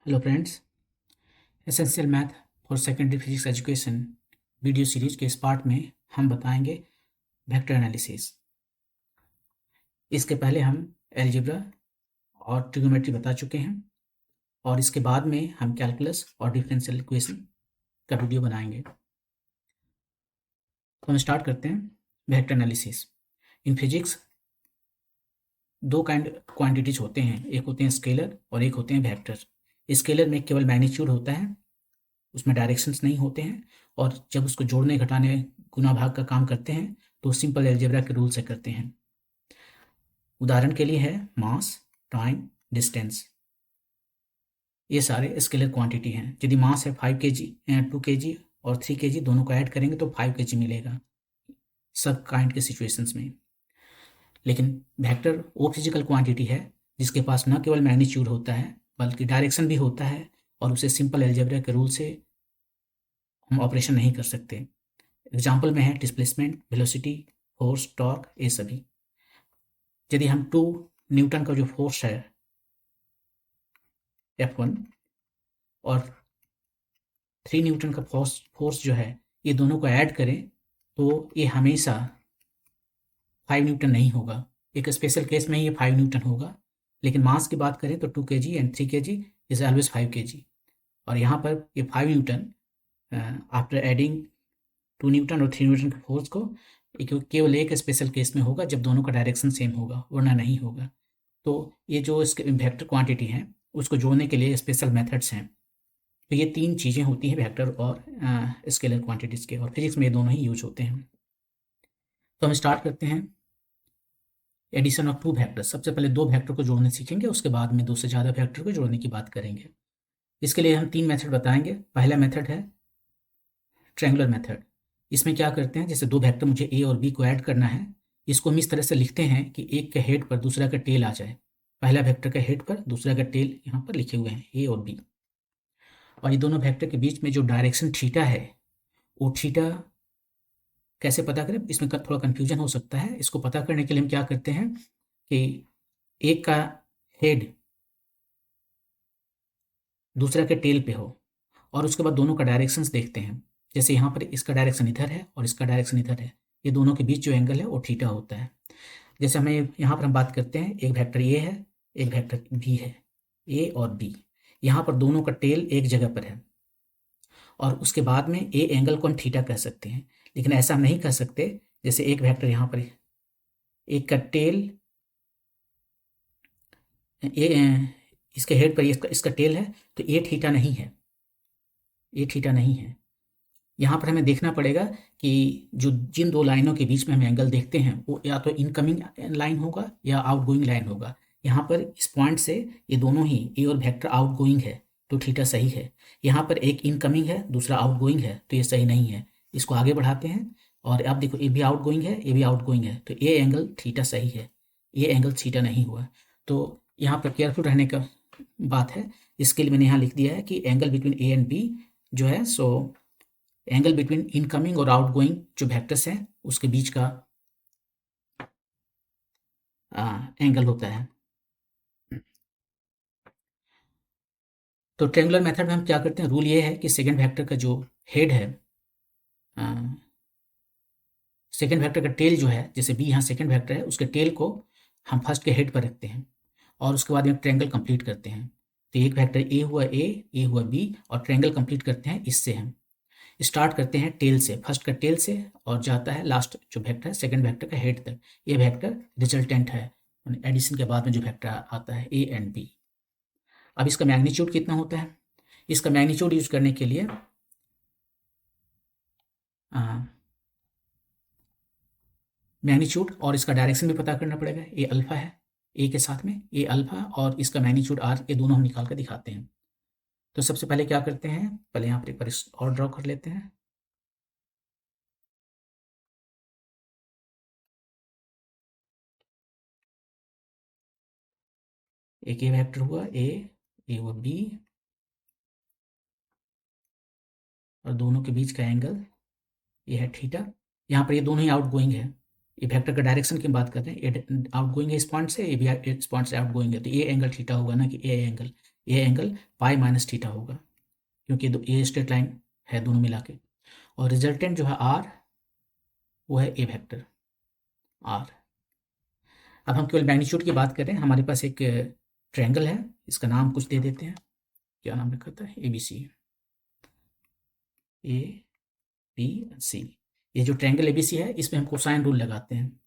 Hello friends, essential math for secondary physics education video series के इस part में हम बताएंगे वेक्टर एनालिसिस। इसके पहले हम एलजेब्रा और ट्रिग्नोमेट्री बता चुके हैं और इसके बाद में हम कैलकुलस और डिफरेंशियल इक्वेशन का वीडियो बनाएंगे। तो हम स्टार्ट करते हैं वेक्टर एनालिसिस। इन फिजिक्स दो क्वांटिटीज होते हैं, एक होते हैं स्केलर और एक होते हैं वेक्टर। स्केलर में केवल मैग्नीट्यूड होता है, उसमें डायरेक्शंस नहीं होते हैं, और जब उसको जोड़ने घटाने गुना भाग का काम करते हैं तो सिंपल अलजेब्रा के रूल से करते हैं। उदाहरण के लिए है मास, टाइम, डिस्टेंस, ये सारे स्केलर क्वांटिटी हैं। यदि मास है 5 kg, 2 kg और 3 kg, दोनों को ऐड करेंगे तो 5 kg मिलेगा सब काइंड के सिचुएशंस में। लेकिन वेक्टर वो फिजिकल क्वांटिटी है जिसके पास न केवल मैग्नीट्यूड होता है बल्कि डायरेक्शन भी होता है, और उसे सिंपल अलजेब्रा के रूल से हम ऑपरेशन नहीं कर सकते। एग्जाम्पल में है डिस्प्लेसमेंट, वेलोसिटी, फोर्स, टॉर्क, ये सभी। यदि हम 2 न्यूटन का जो फोर्स है F1 और 3 न्यूटन का फोर्स जो है, ये दोनों को ऐड करें तो ये हमेशा 5 न्यूटन नहीं होगा। एक स्पेशल केस में ये 5 न्यूटन होगा, लेकिन मास की बात करें तो 2 kg and 3 kg is always 5 kg। और यहाँ पर ये 5 न्यूटन आफ्टर एडिंग 2 न्यूटन और 3 न्यूटन के फोर्स को केवल एक स्पेशल केस में होगा जब दोनों का डायरेक्शन सेम होगा, वरना नहीं होगा। तो ये जो इसके वेक्टर क्वांटिटी है उसको जोड़ने के लिए स्पेशल मेथड्स हैं। तो ये 3 चीज़ें होती हैं वेक्टर और स्केलर क्वांटिटीज़ के, और फिजिक्स में ये दोनों ही यूज होते हैं। तो हम स्टार्ट करते हैं एडिशन ऑफ 2 वेक्टर। सबसे पहले 2 वेक्टर को जोड़ने सीखेंगे, उसके बाद में 2 से ज़्यादा वेक्टर को जोड़ने की बात करेंगे। इसके लिए हम 3 मेथड बताएंगे। पहला मेथड है ट्रायंगुलर मेथड। इसमें क्या करते हैं, जैसे 2 वेक्टर मुझे ए और बी को ऐड करना है, इसको हम इस तरह से लिखते हैं कि एक के हेड पर दूसरा का टेल आ जाए। पहला वेक्टर का हेड पर दूसरा का टेल यहाँ पर लिखे हुए हैं ए और बी, और ये दोनों वेक्टर के बीच में जो डायरेक्शन थीटा है वो थीटा कैसे पता करें, इसमें थोड़ा कन्फ्यूजन हो सकता है। इसको पता करने के लिए हम क्या करते हैं कि एक का हेड दूसरा के टेल पे हो और उसके बाद दोनों का डायरेक्शंस देखते हैं। जैसे यहाँ पर इसका डायरेक्शन इधर है और इसका डायरेक्शन इधर है, ये दोनों के बीच जो एंगल है वो थीटा होता है। जैसे हमें यहाँ पर हम बात करते हैं, एक वेक्टर ए है, एक वेक्टर बी है, ए और बी। यहाँ पर दोनों का टेल एक जगह पर है और उसके बाद में ए एंगल को हम थीटा कह सकते हैं। लेकिन ऐसा हम नहीं कह सकते, जैसे एक वेक्टर यहाँ पर, एक का टेल इसके हेड पर इसका टेल है, तो ए थीटा नहीं है, ए थीटा नहीं है। यहाँ पर हमें देखना पड़ेगा कि जिन 2 लाइनों के बीच में हम एंगल देखते हैं वो या तो इनकमिंग लाइन होगा या आउटगोइंग लाइन होगा। यहाँ पर इस पॉइंट से ये दोनों ही ए और वेक्टर आउटगोइंग है तो थीटा सही है। यहाँ पर एक इनकमिंग है दूसरा आउटगोइंग है तो ये सही नहीं है। इसको आगे बढ़ाते हैं और अब देखो, ए भी आउटगोइंग है, ए भी आउटगोइंग है, तो ये एंगल थीटा सही है, ये एंगल थीटा नहीं हुआ। तो यहाँ पर केयरफुल रहने का बात है। इसके लिए मैंने यहाँ लिख दिया है कि angle between A and B जो है, सो एंगल बिटवीन इनकमिंग और आउटगोइंग जो वेक्टर्स हैं उसके बीच का एंगल होता है। तो ट्रायंगुलर मेथड में हम क्या करते हैं, रूल ये है कि सेकंड वेक्टर का जो हेड है, सेकंड वेक्टर का टेल जो है, जैसे बी यहाँ सेकंड वेक्टर है, उसके टेल को हम फर्स्ट के हेड पर रखते हैं और उसके बाद में ट्रायंगल कंप्लीट करते हैं। तो एक वेक्टर ए हुआ ए हुआ बी, और ट्रायंगल कंप्लीट करते हैं इससे। हम स्टार्ट करते हैं टेल से, फर्स्ट का टेल से, और जाता है लास्ट जो वेक्टर है सेकंड वेक्टर का हेड तक। ये वेक्टर रिजल्टेंट है, एडिशन के बाद में जो वेक्टर आता है ए एंड बी। अब इसका मैग्नीट्यूड कितना होता है, इसका मैग्नीट्यूड यूज करने के लिए मैग्नीट्यूड और इसका डायरेक्शन भी पता करना पड़ेगा। ये अल्फा है, ए के साथ में ये अल्फा, और इसका मैग्नीट्यूड आर, ये दोनों हम निकाल कर दिखाते हैं। तो सबसे पहले क्या करते हैं, पहले यहाँ पर एक बार और ड्रॉ कर लेते हैं। एक ये वेक्टर हुआ ए हुआ बी, और दोनों के बीच का एंगल ये है थीटा। यहाँ पर ये दोनों ही आउटगोइंग है, ये वेक्टर का डायरेक्शन की बात करते हैं, ये आउटगोइंग है इस पॉइंट से, ये भी इस पॉइंट से आउटगोइंग है, तो ये एंगल थीटा होगा ना कि ए एंगल, ये एंगल पाई माइनस थीटा होगा, क्योंकि ये स्ट्रेट लाइन है दोनों मिला के। और रिजल्टेंट जो है आर, वो है ए वेक्टर आर। अब हम केवल मैग्नीट्यूड की बात करें, हमारे पास एक ट्रायंगल है, इसका नाम कुछ दे देते हैं। क्या नाम रखा था? A B C, A B C. ये जो ट्रायंगल ए बी सी है, इसमें हम कोसाइन रूल लगाते हैं।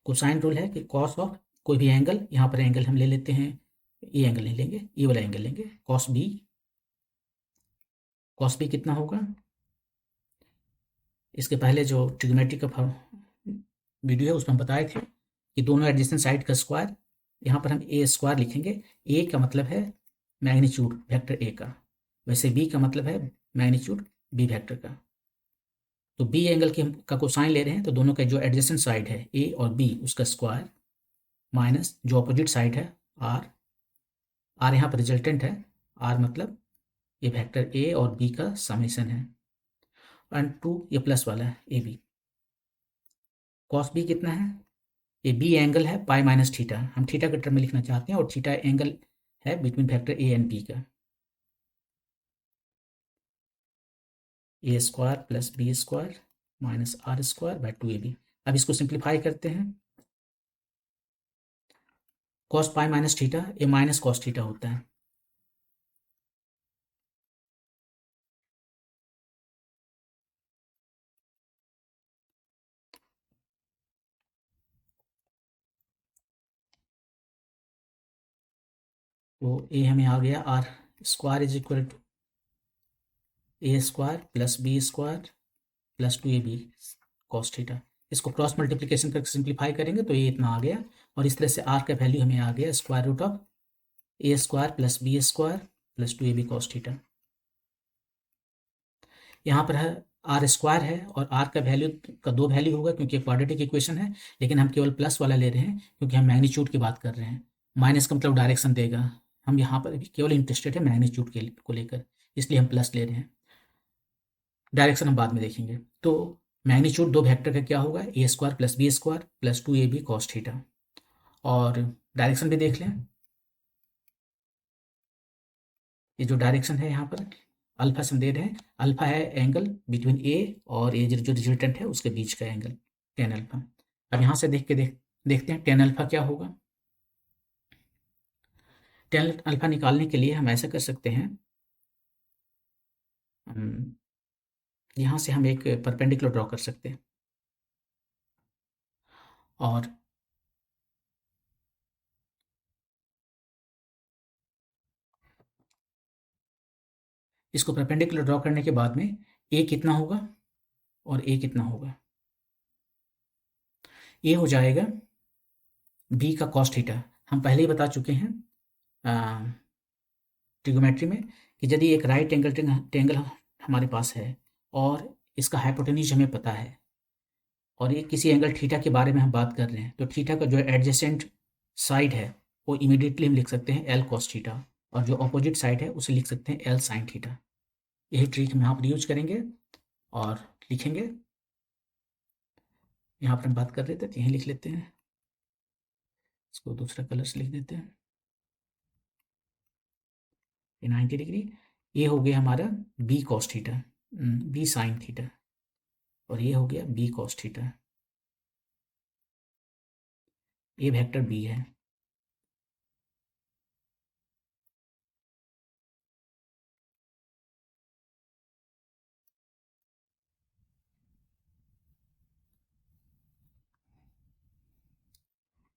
कोसाइन रूल है कि कॉस ऑफ कोई भी एंगल, यहाँ पर एंगल हम ले लेते हैं, ये एंगल नहीं लेंगे, ये वाला एंगल लेंगे, कॉस बी। कॉस बी कितना होगा? इसके पहले जो ट्रिग्नोमेट्री का वीडियो है उसमें हम बताए थे कि दोनों एडजेसेंट साइड का स्क्वायर, यहाँ पर हम ए स्क्वायर लिखेंगे। ए का मतलब है मैग्नीट्यूड वेक्टर ए का, वैसे बी का मतलब है मैग्नीट्यूड बी वेक्टर का। तो बी एंगल की हम का कोसाइन ले रहे हैं, तो दोनों का जो एडजेसेंट साइड है ए और बी, उसका स्क्वायर माइनस जो अपोजिट साइड है आर। आर यहाँ पर रिजल्टेंट है, आर मतलब ये वेक्टर ए और बी का समेशन है, एंड टू ये प्लस वाला है ए बी। कॉस बी कितना है? ये बी एंगल है पाई माइनस थीटा, हम थीटा के टर्म में लिखना चाहते हैं, और थीटा एंगल है between vector A and B का। A square plus B square minus R square by 2ab। अब इसको सिंप्लीफाई करते हैं। कॉस पाई माइनस थीटा, ए माइनस कॉस थीटा होता है। तो ए हमें आ गया R square is equal to A square plus B square plus 2ab cos theta. इसको क्रॉस मल्टीप्लिकेशन करके सिंप्लीफाई करेंगे तो ये इतना आ गया, और इस तरह से आर का वैल्यू हमें आ गया square root of A square plus B square plus 2ab cos theta. यहाँ पर है आर स्क्वायर है, और आर का वैल्यू का दो वैल्यू होगा क्योंकि क्वाड्रेटिक इक्वेशन है, लेकिन हम केवल प्लस वाला ले रहे हैं क्योंकि हम मैग्नीट्यूड की बात कर रहे हैं। माइनस का मतलब डायरेक्शन देगा, हम यहाँ पर केवल इंटरेस्टेड है मैग्नीट्यूड के को लेकर, इसलिए हम प्लस ले रहे हैं। डायरेक्शन हम बाद में देखेंगे। तो मैग्नीट्यूड दो वेक्टर का क्या होगा? A square plus B square plus 2ab cos theta. और डायरेक्शन भी देख लें, ये जो डायरेक्शन है यहाँ पर अल्फा से हम दे रहे हैं, अल्फा है एंगल बिटवीन ए और ए जो रिजल्टेंट है उसके बीच का एंगल, टेन अल्फा। अब यहाँ से देखते हैं टेन अल्फा क्या होगा। टेन अल्फा निकालने के लिए हम ऐसा कर सकते हैं, यहाँ से हम एक परपेंडिकुलर ड्रॉ कर सकते हैं, और इसको परपेंडिकुलर ड्रॉ करने के बाद में ए कितना होगा और ए कितना होगा? ए हो जाएगा बी का कॉस थीटा। हम पहले ही बता चुके हैं ट्रिग्नोमेट्री में कि यदि एक राइट एंगल ट्रायंगल हमारे पास है और इसका हाइपोटेन्यूज हमें पता है, और ये किसी एंगल थीटा के बारे में हम बात कर रहे हैं, तो थीटा का जो एडजेसेंट साइड है वो इमीडिएटली हम लिख सकते हैं एल कॉस थीटा, और जो अपोजिट साइड है उसे लिख सकते हैं एल साइन थीटा। यही ट्रिक हम यहाँ पर यूज करेंगे और लिखेंगे। यहाँ पर हम बात कर रहे थे तो यहीं लिख लेते हैं, इसको दूसरा कलर से लिख देते हैं, ये 90 डिग्री। ये हो गया हमारा B cos theta, B sine theta, और ये हो गया बी कॉस थीटा। ये वेक्टर बी है।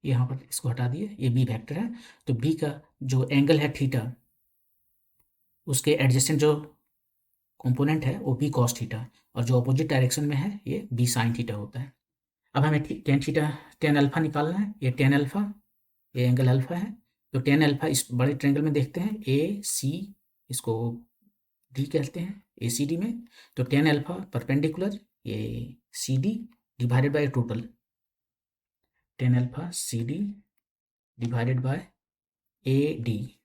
यहाँ पर इसको हटा दिए, ये बी वेक्टर है। तो बी का जो एंगल है थीटा, उसके एडजेसेंट जो कंपोनेंट है वो बी कॉस थीटा, और जो अपोजिट डायरेक्शन में है ये बी साइन थीटा होता है। अब हमें टेन थीटा, टेन अल्फा निकालना है। ये टेन अल्फा, ये एंगल अल्फा है, तो टेन अल्फा इस बड़े ट्रायंगल में देखते हैं ए सी, इसको डी कहते हैं ए सी डी में। तो टेन अल्फा परपेंडिकुलर ये C D divided by total, tan alpha C D divided by A D.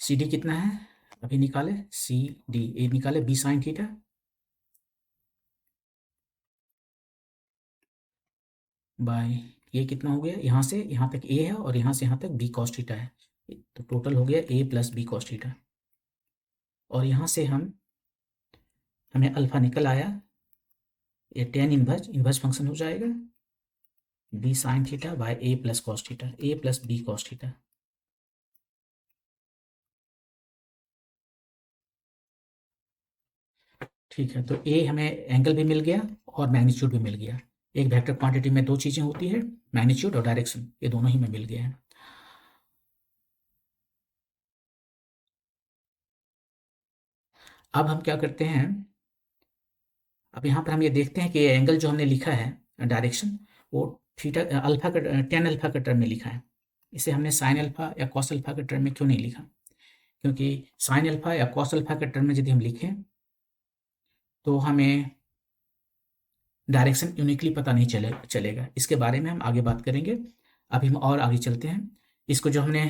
C D कितना है अभी निकाले? सी डी ए निकाले बी साइन थीटा, बाय ये कितना हो गया, यहाँ से यहाँ तक ए है और यहाँ से यहाँ तक बी कॉस थीटा है, तो टोटल हो गया ए प्लस बी कॉस थीटा। और यहाँ से हमें अल्फा निकल आया, ये टेन इन्वर्स फंक्शन हो जाएगा B sine theta by A plus cos theta, A plus B cos theta. ठीक है, तो ए हमें एंगल भी मिल गया और मैग्नीट्यूड भी मिल गया। एक वेक्टर क्वांटिटी में दो चीज़ें होती है, मैग्नीट्यूड और डायरेक्शन, ये दोनों ही में मिल गए हैं। अब हम क्या करते हैं, अब यहाँ पर हम ये देखते हैं कि ये एंगल जो हमने लिखा है डायरेक्शन, वो थीटा अल्फा का टेन अल्फा के टर्म में लिखा है। इसे हमने साइन अल्फा या कॉस अल्फा के टर्म में क्यों नहीं लिखा, क्योंकि साइन अल्फा या कॉस अल्फा के टर्म में यदि हम लिखें तो हमें डायरेक्शन यूनिकली पता नहीं चलेगा। इसके बारे में हम आगे बात करेंगे। अभी हम और आगे चलते हैं। इसको जो हमने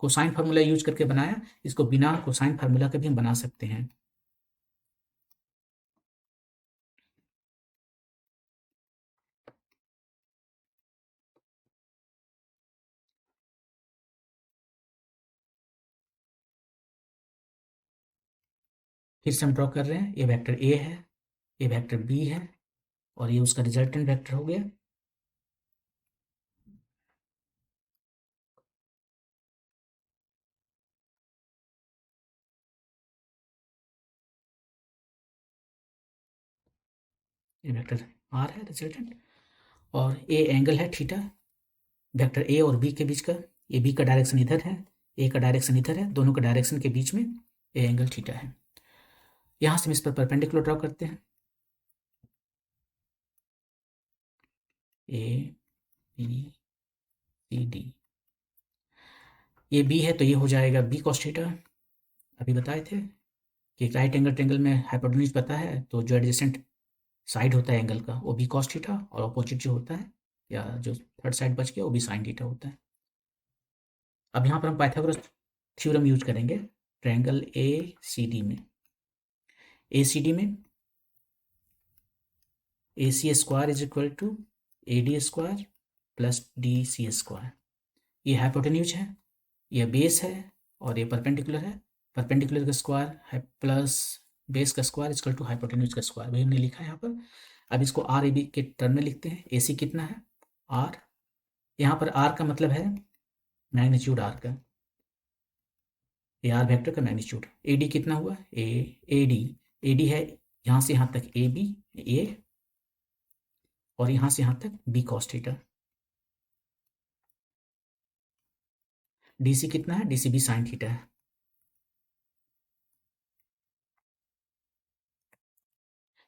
कोसाइन फार्मूला यूज करके बनाया, इसको बिना कोसाइन फार्मूला के भी हम बना सकते हैं। फिर से हम ड्रॉ कर रहे हैं, ये वेक्टर ए है, ये वेक्टर बी है और ये उसका रिजल्टेंट वेक्टर हो गया। ये वेक्टर आर है रिजल्टेंट, और ए एंगल है थीटा, वेक्टर ए और बी के बीच का। ये बी का डायरेक्शन इधर है, ए का डायरेक्शन इधर है, दोनों का डायरेक्शन के बीच में ए एंगल थीटा है। यहाँ से हम इस पर परपेंडिकुलर ड्रॉ करते हैं, ए बी सी डी। ये बी है तो ये हो जाएगा बी कॉस थीटा। अभी बताए थे कि राइट एंगल ट्रायंगल में हाइपोटेन्यूज पता है तो जो एडजेसेंट साइड होता है एंगल का वो बी कॉस थीटा, और अपोजिट जो होता है या जो थर्ड साइड बच गया वो बी साइन थीटा होता है। अब यहाँ पर हम पाइथागोरस थ्योरम यूज करेंगे ट्रायंगल ए सी डी में। ए सी डी में A C square is equal to A D square plus D C square. ये हाइपोटेन्यूज है, ये बेस है और ये परपेंडिकुलर है। परपेंडिकुलर का स्क्वायर है प्लस बेस का स्क्वायर इक्वल टू हाइपोटेन्यूज का स्क्वायर, वही हमने लिखा है यहाँ पर। अब इसको आर ए बी के टर्म में लिखते हैं। ए सी कितना है आर, यहाँ पर आर का मतलब है मैग्नीट्यूड आर का, ए आर वेक्टर का मैग्नीट्यूड। ए डी कितना हुआ ए डी है यहाँ से यहाँ तक ए बी ए, और यहाँ से यहाँ तक B cos theta. D C कितना है, D C B sine theta है।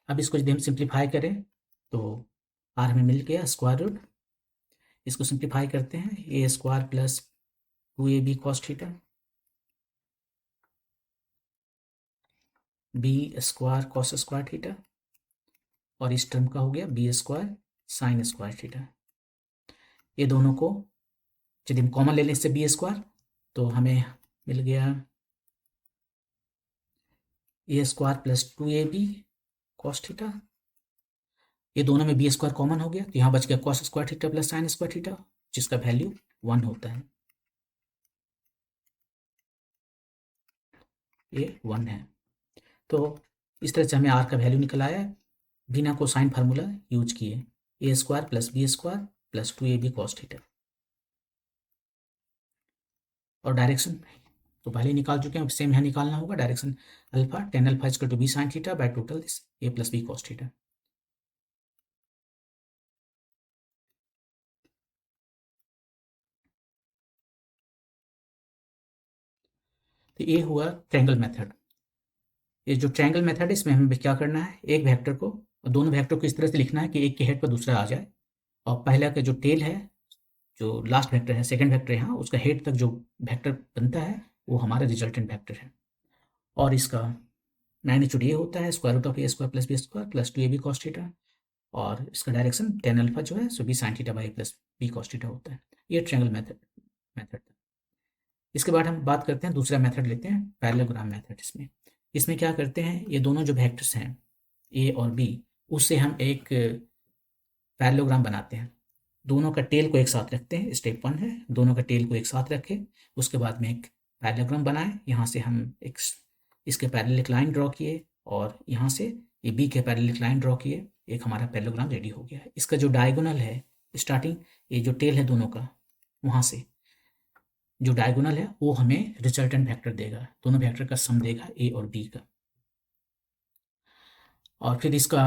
अब इसको यदि हम सिंप्लीफाई करें तो आर हमें मिल गया स्क्वायर रूट। इसको सिंप्लीफाई करते हैं, A square plus two A B cos theta, B square cos square theta, और इस टर्म का हो गया B square sine square theta. ये दोनों को यदि हम कॉमन ले लें इससे बी स्क्वायर तो हमें मिल गया A square plus two A B cos theta. ये दोनों में बी स्क्वायर कॉमन हो गया तो यहाँ बच गया cos square theta plus sign square theta, जिसका वैल्यू 1 होता है। ये 1 है। तो इस तरह से हमें आर का वैल्यू निकल आया बिना कोसाइन फार्मूला यूज किए, A square plus B square plus two A B cos theta. और डायरेक्शन तो पहले निकाल चुके हैं, सेम यहाँ निकालना होगा। Direction alpha tan alpha equal to B sine theta by total this A plus B cos theta. तो ये हुआ ट्रायंगल मेथड। ये जो ट्रायंगल मेथड है इसमें हमें क्या करना है, एक वेक्टर को दोनों वेक्टर को इस तरह से लिखना है कि एक के हेड पर दूसरा आ जाए, और पहला का जो टेल है, जो लास्ट वेक्टर है, सेकंड वेक्टर यहाँ, उसका हेड तक जो वेक्टर बनता है वो हमारा रिजल्टेंट वेक्टर है। और इसका मैग्नीट्यूड ये होता है square root of A square plus B square plus two A B cos theta, और इसका डायरेक्शन टेन अल्फा जो है सो B sine theta by plus B cos theta होता है। ये ट्रायंगल मेथड। इसके बाद हम बात करते हैं दूसरा मेथड लेते हैं पैरेललोग्राम मेथड। इसमें क्या करते हैं, ये दोनों जो वेक्टर्स हैं ए और बी, उससे हम एक पैरेललोग्राम बनाते हैं। दोनों का टेल को एक साथ रखते हैं, स्टेप 1 है, दोनों का टेल को एक साथ रखें, उसके बाद में एक पैरेललोग्राम बनाएं। यहाँ से हम एक इसके पैरेलल एक लाइन ड्रॉ किए और यहाँ से ये बी के पैरेलल एक लाइन ड्रॉ किए, एक हमारा पैरेललोग्राम रेडी हो गया है। इसका जो डायगोनल है स्टार्टिंग, ये जो टेल है दोनों का, वहाँ से जो डायगोनल है वो हमें रिजल्टेंट वेक्टर देगा, दोनों वेक्टर का सम देगा ए और बी का। और फिर इसका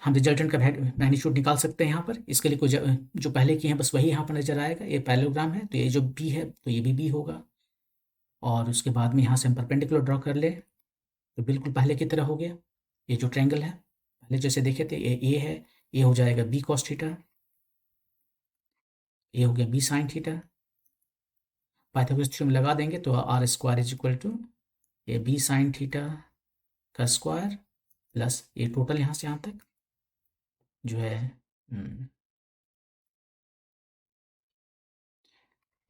हम रिजल्टेंट का मैग्नीट्यूड निकाल सकते हैं यहाँ पर। इसके लिए कोई जो पहले किए हैं बस वही यहाँ पर नजर आएगा। ये पैरेललोग्राम है तो ये जो बी है तो ये भी बी होगा, और उसके बाद में यहाँ से हम परपेंडिकुलर ड्रॉ कर ले तो बिल्कुल पहले की तरह हो गया। ये जो ट्रायंगल है पहले जैसे देखे थे, ये ए है, ये हो जाएगा बी कॉस थीटा, ये हो गया B sine theta. Pythagoras theorem लगा देंगे तो R square is equal to ये बी साइन थीटा का स्क्वायर प्लस ये टोटल यहाँ से यहाँ तक जो है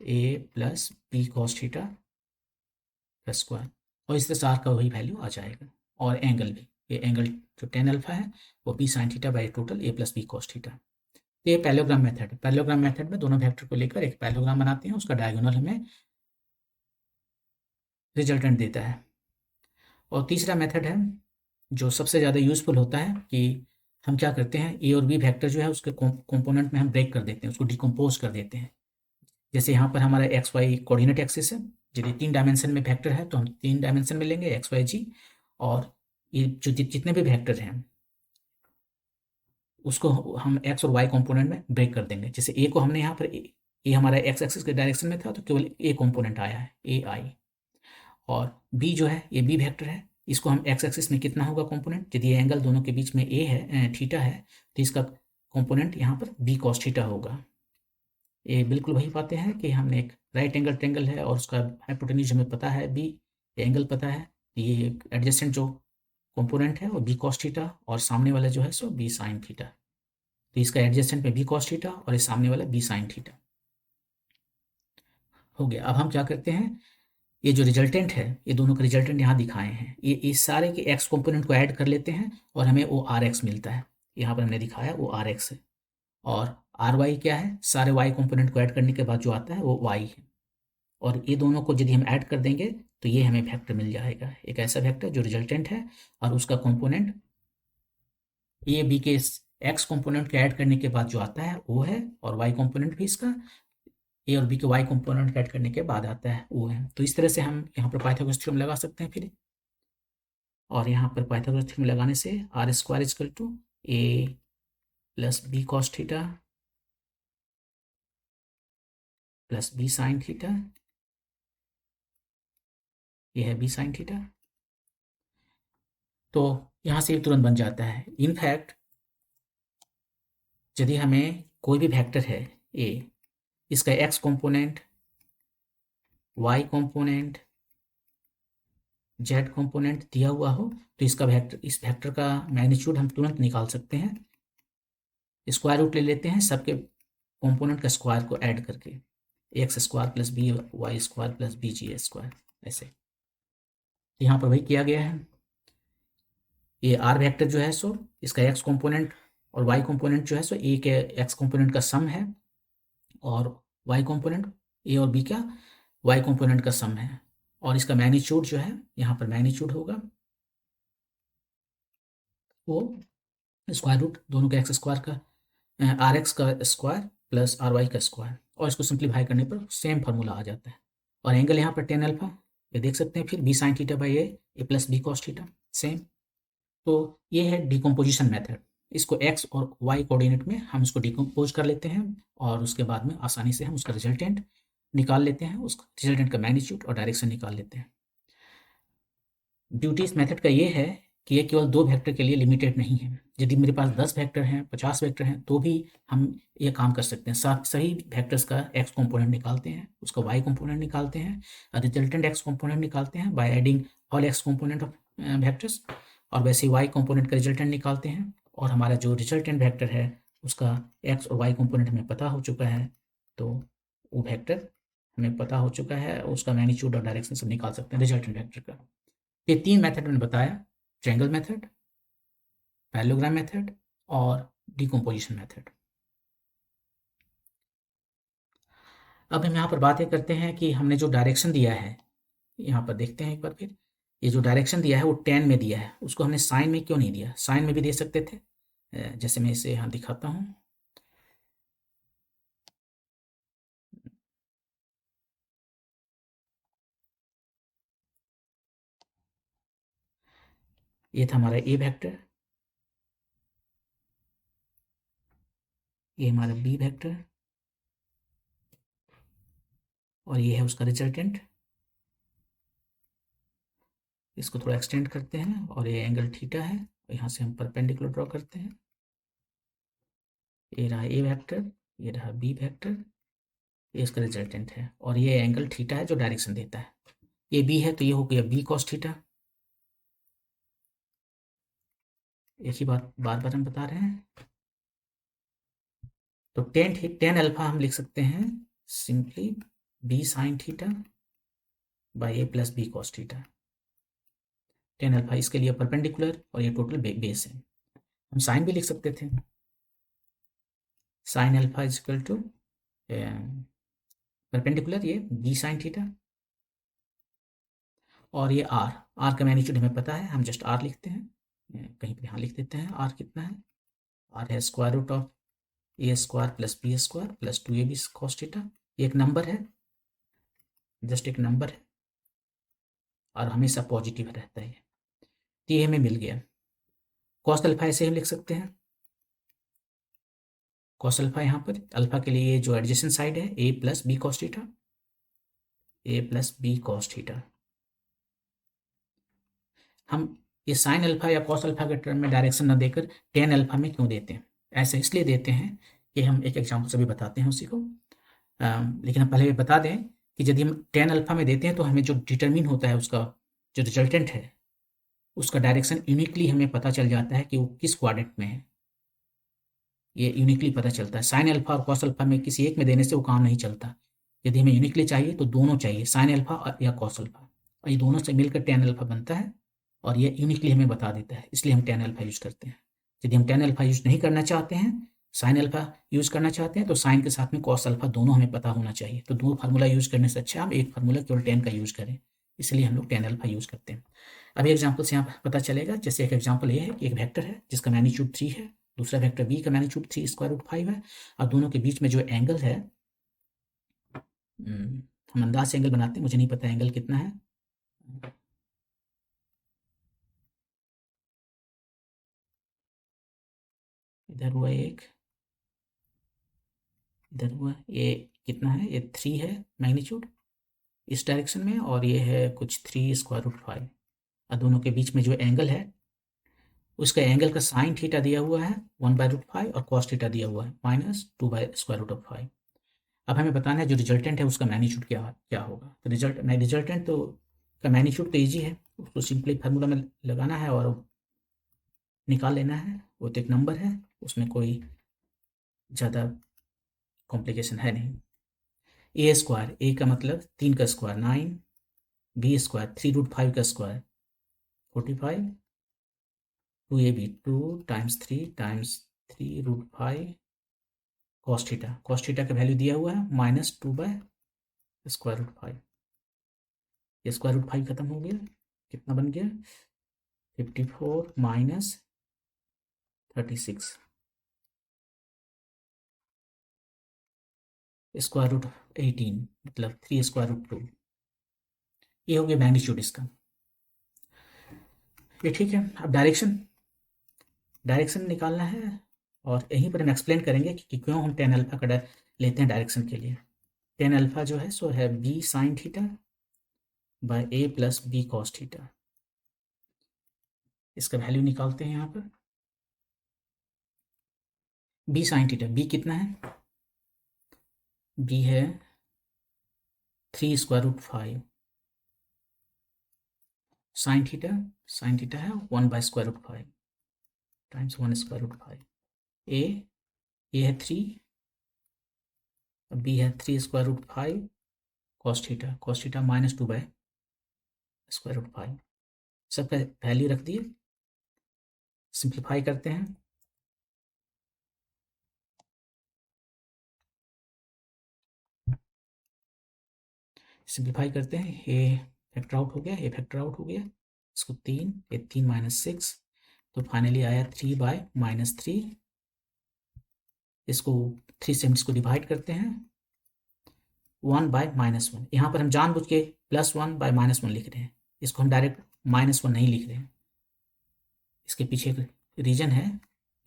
A plus B cos theta का स्क्वायर, और इस तरह से आर का वही वैल्यू आ जाएगा। और एंगल भी, ये एंगल जो टेन अल्फा है वो B sine theta by total A plus B cos theta. तो ये पैरेललोग्राम मेथड है। पैरेललोग्राम मेथड में दोनों वेक्टर को लेकर एक पैरेललोग्राम बनाते हैं, उसका डायगोनल हमें रिजल्टेंट देता है। और तीसरा मेथड है जो सबसे ज़्यादा यूजफुल होता है कि हम क्या करते हैं, ए और बी वेक्टर जो है उसके कंपोनेंट में हम ब्रेक कर देते हैं, उसको डिकम्पोज कर देते हैं। जैसे यहाँ पर हमारा एक्स वाई कोऑर्डिनेट एक्सिस है, यदि 3 डायमेंशन में वेक्टर है तो हम 3 डायमेंशन में लेंगे एक्स वाई जी, और ये जो जितने भी वेक्टर हैं उसको हम एक्स और वाई कंपोनेंट में ब्रेक कर देंगे। जैसे ए को हमने यहाँ पर ए हमारा एक्स एक्सिस के डायरेक्शन में था तो केवल ए कंपोनेंट आया है, ए आई। और बी जो है ये बी वेक्टर है, इसको हम एक्स एक्सिस में कितना होगा कंपोनेंट, यदि ये एंगल दोनों के बीच में ए है थीटा है तो इसका कंपोनेंट यहाँ पर बी कॉस थीटा होगा। ये बिल्कुल वही पाते हैं कि हमने एक राइट एंगल ट्रेंगल है और उसका हाइपोटेन्यूज हमें पता है बी, एंगल पता है, ये एडजेसेंट जो कंपोनेंट है वो बी कॉस थीटा और सामने वाला जो है सो बी साइन थीटा। तो इसका एडजेसेंट में बी कॉस थीटा और ये सामने वाला बी साइन थीटा हो गया। अब हम क्या करते हैं, ये जो रिजल्टेंट है ये दोनों का रिजल्टेंट यहाँ दिखाए हैं, ये इस सारे के एक्स कंपोनेंट को ऐड कर लेते हैं और हमें वो आर एक्स मिलता है। यहाँ पर हमने दिखाया वो आर एक्स है, और आर वाई क्या है, सारे वाई कंपोनेंट को ऐड करने के बाद जो आता है वो वाई है। और ये दोनों को यदि हम ऐड कर देंगे तो ये हमें वेक्टर मिल जाएगा, एक ऐसा वेक्टर जो रिजल्टेंट है और उसका कंपोनेंट ए बी के एक्स कंपोनेंट के ऐड करने के बाद जो आता है वो है, और वाई कंपोनेंट भी इसका ए और बी के वाई कंपोनेंट ऐड करने के बाद आता है वो है। तो इस तरह से हम यहाँ पर पाइथागोरस थ्योरम लगा सकते हैं फिर, और यहाँ पर पाइथागोरस थ्योरम लगाने से R square equal to A plus B cos theta plus B sine theta, ये है बी साइन थीटा। तो यहाँ से तुरंत बन जाता है। इनफैक्ट यदि हमें कोई भी वेक्टर है ए, इसका X component, Y component, Z component दिया हुआ हो तो इसका वेक्टर, इस वेक्टर का मैग्नीट्यूड हम तुरंत निकाल सकते हैं। स्क्वायर रूट ले लेते हैं सबके कंपोनेंट का स्क्वायर को ऐड करके, X square plus B Y square plus B Z square, ऐसे यहाँ पर वही किया गया है। ये आर वेक्टर जो है सो इसका एक्स कंपोनेंट और वाई कंपोनेंट जो है सो ए के एक्स कंपोनेंट का सम है, और वाई कंपोनेंट ए और बी का वाई कंपोनेंट का सम है, और इसका मैग्नीट्यूड जो है यहाँ पर मैग्नीट्यूड होगा वो स्क्वायर रूट दोनों के एक्स स्क्वायर का आर एक्स का स्क्वायर प्लस आर वाई का स्क्वायर, और इसको सिंप्लीफाई करने पर सेम फार्मूला आ जाता है। और एंगल यहाँ पर टेन अल्फा, ये देख सकते हैं फिर B sine theta by A plus B cos theta same. तो ये है डिकम्पोजिशन मेथड, इसको एक्स और वाई कोऑर्डिनेट में हम इसको डिकम्पोज कर लेते हैं और उसके बाद में आसानी से हम उसका रिजल्टेंट निकाल लेते हैं, उस रिजल्टेंट का मैग्नीट्यूड और डायरेक्शन निकाल लेते हैं। ब्यूटी इस मेथड का ये है कि ये केवल 2 वेक्टर के लिए लिमिटेड नहीं है। यदि मेरे पास 10 वेक्टर हैं, 50 वेक्टर हैं तो भी हम ये काम कर सकते हैं। साथ सही वेक्टर्स का एक्स कंपोनेंट निकालते हैं, उसका वाई कंपोनेंट निकालते हैं, रिजल्टेंट एक्स कंपोनेंट निकालते हैं by adding all x component of vectors, और वैसे वाई कंपोनेंट का रिजल्टेंट निकालते हैं, और हमारा जो रिजल्टेंट वेक्टर है उसका एक्स और वाई कंपोनेंट हमें पता हो चुका है, तो वो वेक्टर हमें पता हो चुका है, उसका मैग्नीट्यूड और डायरेक्शन सब निकाल सकते हैं रिजल्टेंट वेक्टर का। ये 3 मेथड मैंने बताया, ट्रायंगल मेथड, पैरेललोग्राम मेथड और डिकम्पोजिशन मेथड। अब हम यहाँ पर बातें करते हैं कि हमने जो डायरेक्शन दिया है, यहाँ पर देखते हैं एक बार फिर, ये जो डायरेक्शन दिया है वो 10 में दिया है, उसको हमने साइन में क्यों नहीं दिया? साइन में भी दे सकते थे, जैसे मैं इसे यहाँ दिखाता हूँ। ये था हमारा ए वेक्टर, ये हमारा बी वेक्टर, और ये है उसका रिजल्टेंट। इसको थोड़ा एक्सटेंड करते हैं और ये एंगल थीटा है, यहाँ से हम परपेंडिकुलर ड्रॉ करते हैं। ये रहा ए वेक्टर, ये रहा बी वेक्टर, ये इसका रिजल्टेंट है, और ये एंगल थीटा है जो डायरेक्शन देता है। ये बी है तो ये हो गया बी कॉस थीटा। एक ही बात बार बार हम बता रहे हैं। तो टेन अल्फा हम लिख सकते हैं simply B sine theta by A plus B cos theta. Tan alpha इसके लिए परपेंडिकुलर और ये टोटल बेस है। हम साइन भी लिख सकते थे, sine alpha is equal to perpendicular ये बी साइन थीटा, और ये आर का मैग्नीट्यूड हमें पता है, हम जस्ट आर लिखते हैं, कहीं पे यहाँ लिख देते हैं आर कितना है। आर है square root of A square plus B square plus 2ab cos theta. ये एक नंबर है, जस्ट एक नंबर है, और हमेशा पॉजिटिव रहता है। तो ये हमें मिल गया। कॉस अल्फा ऐसे हम लिख सकते हैं, कॉस अल्फा यहाँ पर अल्फा के लिए जो एडजेसेंट साइड है A plus B cos theta, A plus B cos theta. हम ये साइन अल्फा या कॉस अल्फा के टर्म में डायरेक्शन न देकर टेन अल्फा में क्यों देते हैं? ऐसे इसलिए देते हैं कि हम एक एग्जाम्पल से भी बताते हैं उसी को, लेकिन हम पहले भी बता दें कि यदि हम टेन अल्फा में देते हैं तो हमें जो डिटरमिन होता है उसका जो रिजल्टेंट है उसका डायरेक्शन यूनिकली हमें पता चल जाता है कि वो किस क्वाड्रेंट में है। ये यूनिकली पता चलता है। साइन अल्फा और कॉस अल्फा में किसी एक में देने से वो काम नहीं चलता। यदि हमें यूनिकली चाहिए तो दोनों चाहिए, साइन अल्फा या कॉस अल्फा, और ये दोनों से मिलकर टेन अल्फा बनता है, और ये यूनिकली हमें बता देता है, इसलिए हम टेन अल्फा यूज करते हैं। यदि हम टेन अल्फा यूज नहीं करना चाहते हैं, साइन अल्फा यूज करना चाहते हैं, तो साइन के साथ में कॉस अल्फा दोनों हमें पता होना चाहिए। तो दो फार्मूला यूज करने से अच्छा हम एक फार्मूला केवल टेन का यूज करें, इसलिए हम लोग टेन अल्फा यूज करते हैं। अभी एग्जाम्पल से यहाँ पता चलेगा। जैसे एक एग्जाम्पल ये है कि एक वेक्टर है जिसका मैग्नीट्यूड 3 है, दूसरा वेक्टर बी का मैग्नीट्यूड 3 स्क्वायर रूट 5 है, और दोनों के बीच में जो एंगल है, हम अंदाज से एंगल बनाते हैं, मुझे नहीं पता एंगल कितना है। इधर हुआ एक, इधर हुआ, ये कितना है? ये 3 है मैग्नीट्यूड इस डायरेक्शन में, और ये है कुछ 3 स्क्वायर रूट 5, और दोनों के बीच में जो एंगल है उसका एंगल का साइन थीटा दिया हुआ है 1/√5 और कॉस थीटा दिया हुआ है -2/√5। अब हमें बताना है जो रिजल्टेंट है उसका मैग्नीट्यूड क्या क्या होगा। तो रिजल्टेंट तो का मैग्नीट्यूड तो ईजी है, उसको सिंपली फार्मूला में लगाना है और निकाल लेना है। वो तो एक नंबर है, उसमें कोई ज़्यादा कॉम्प्लिकेशन है नहीं। ए स्क्वायर, ए का मतलब 3 का स्क्वायर 9, बी स्क्वायर 3√5 का square 45, 2ab 2 times 3 times 3√5 cos theta का वैल्यू दिया हुआ है -2/√5। ये √5 खत्म हो गया, कितना बन गया? 54 माइनस 36 √18 मतलब 3√2। ये हो गया मैग्नीट्यूड इसका। ये ठीक है। अब डायरेक्शन निकालना है, और यहीं पर हम एक्सप्लेन करेंगे कि क्यों हम टेन अल्फा का लेते हैं डायरेक्शन के लिए। टेन अल्फा जो है सो है B sine theta by A plus B cos theta. इसका वैल्यू निकालते हैं यहाँ पर। बी साइन थीटा, बी कितना है? बी है 3√5, साइन थीटा है 1/√5 टाइम्स 1/√5। ए है 3, बी है 3√5 कॉस थीटा -2/√5। सबका वैल्यू रख दिए। सिंप्लीफाई करते हैं। सिंप्लीफाई करते हैं, ये फैक्टर आउट हो गया, ये फैक्टर आउट हो गया, इसको 3, ये 3 माइनस 6, तो फाइनली आया 3/-3। इसको 3 से हम इसको डिवाइड करते हैं, 1/-1। यहाँ पर हम जानबूझ के +1/-1 लिख रहे हैं, इसको हम डायरेक्ट -1 नहीं लिख रहे हैं। इसके पीछे एक रीजन है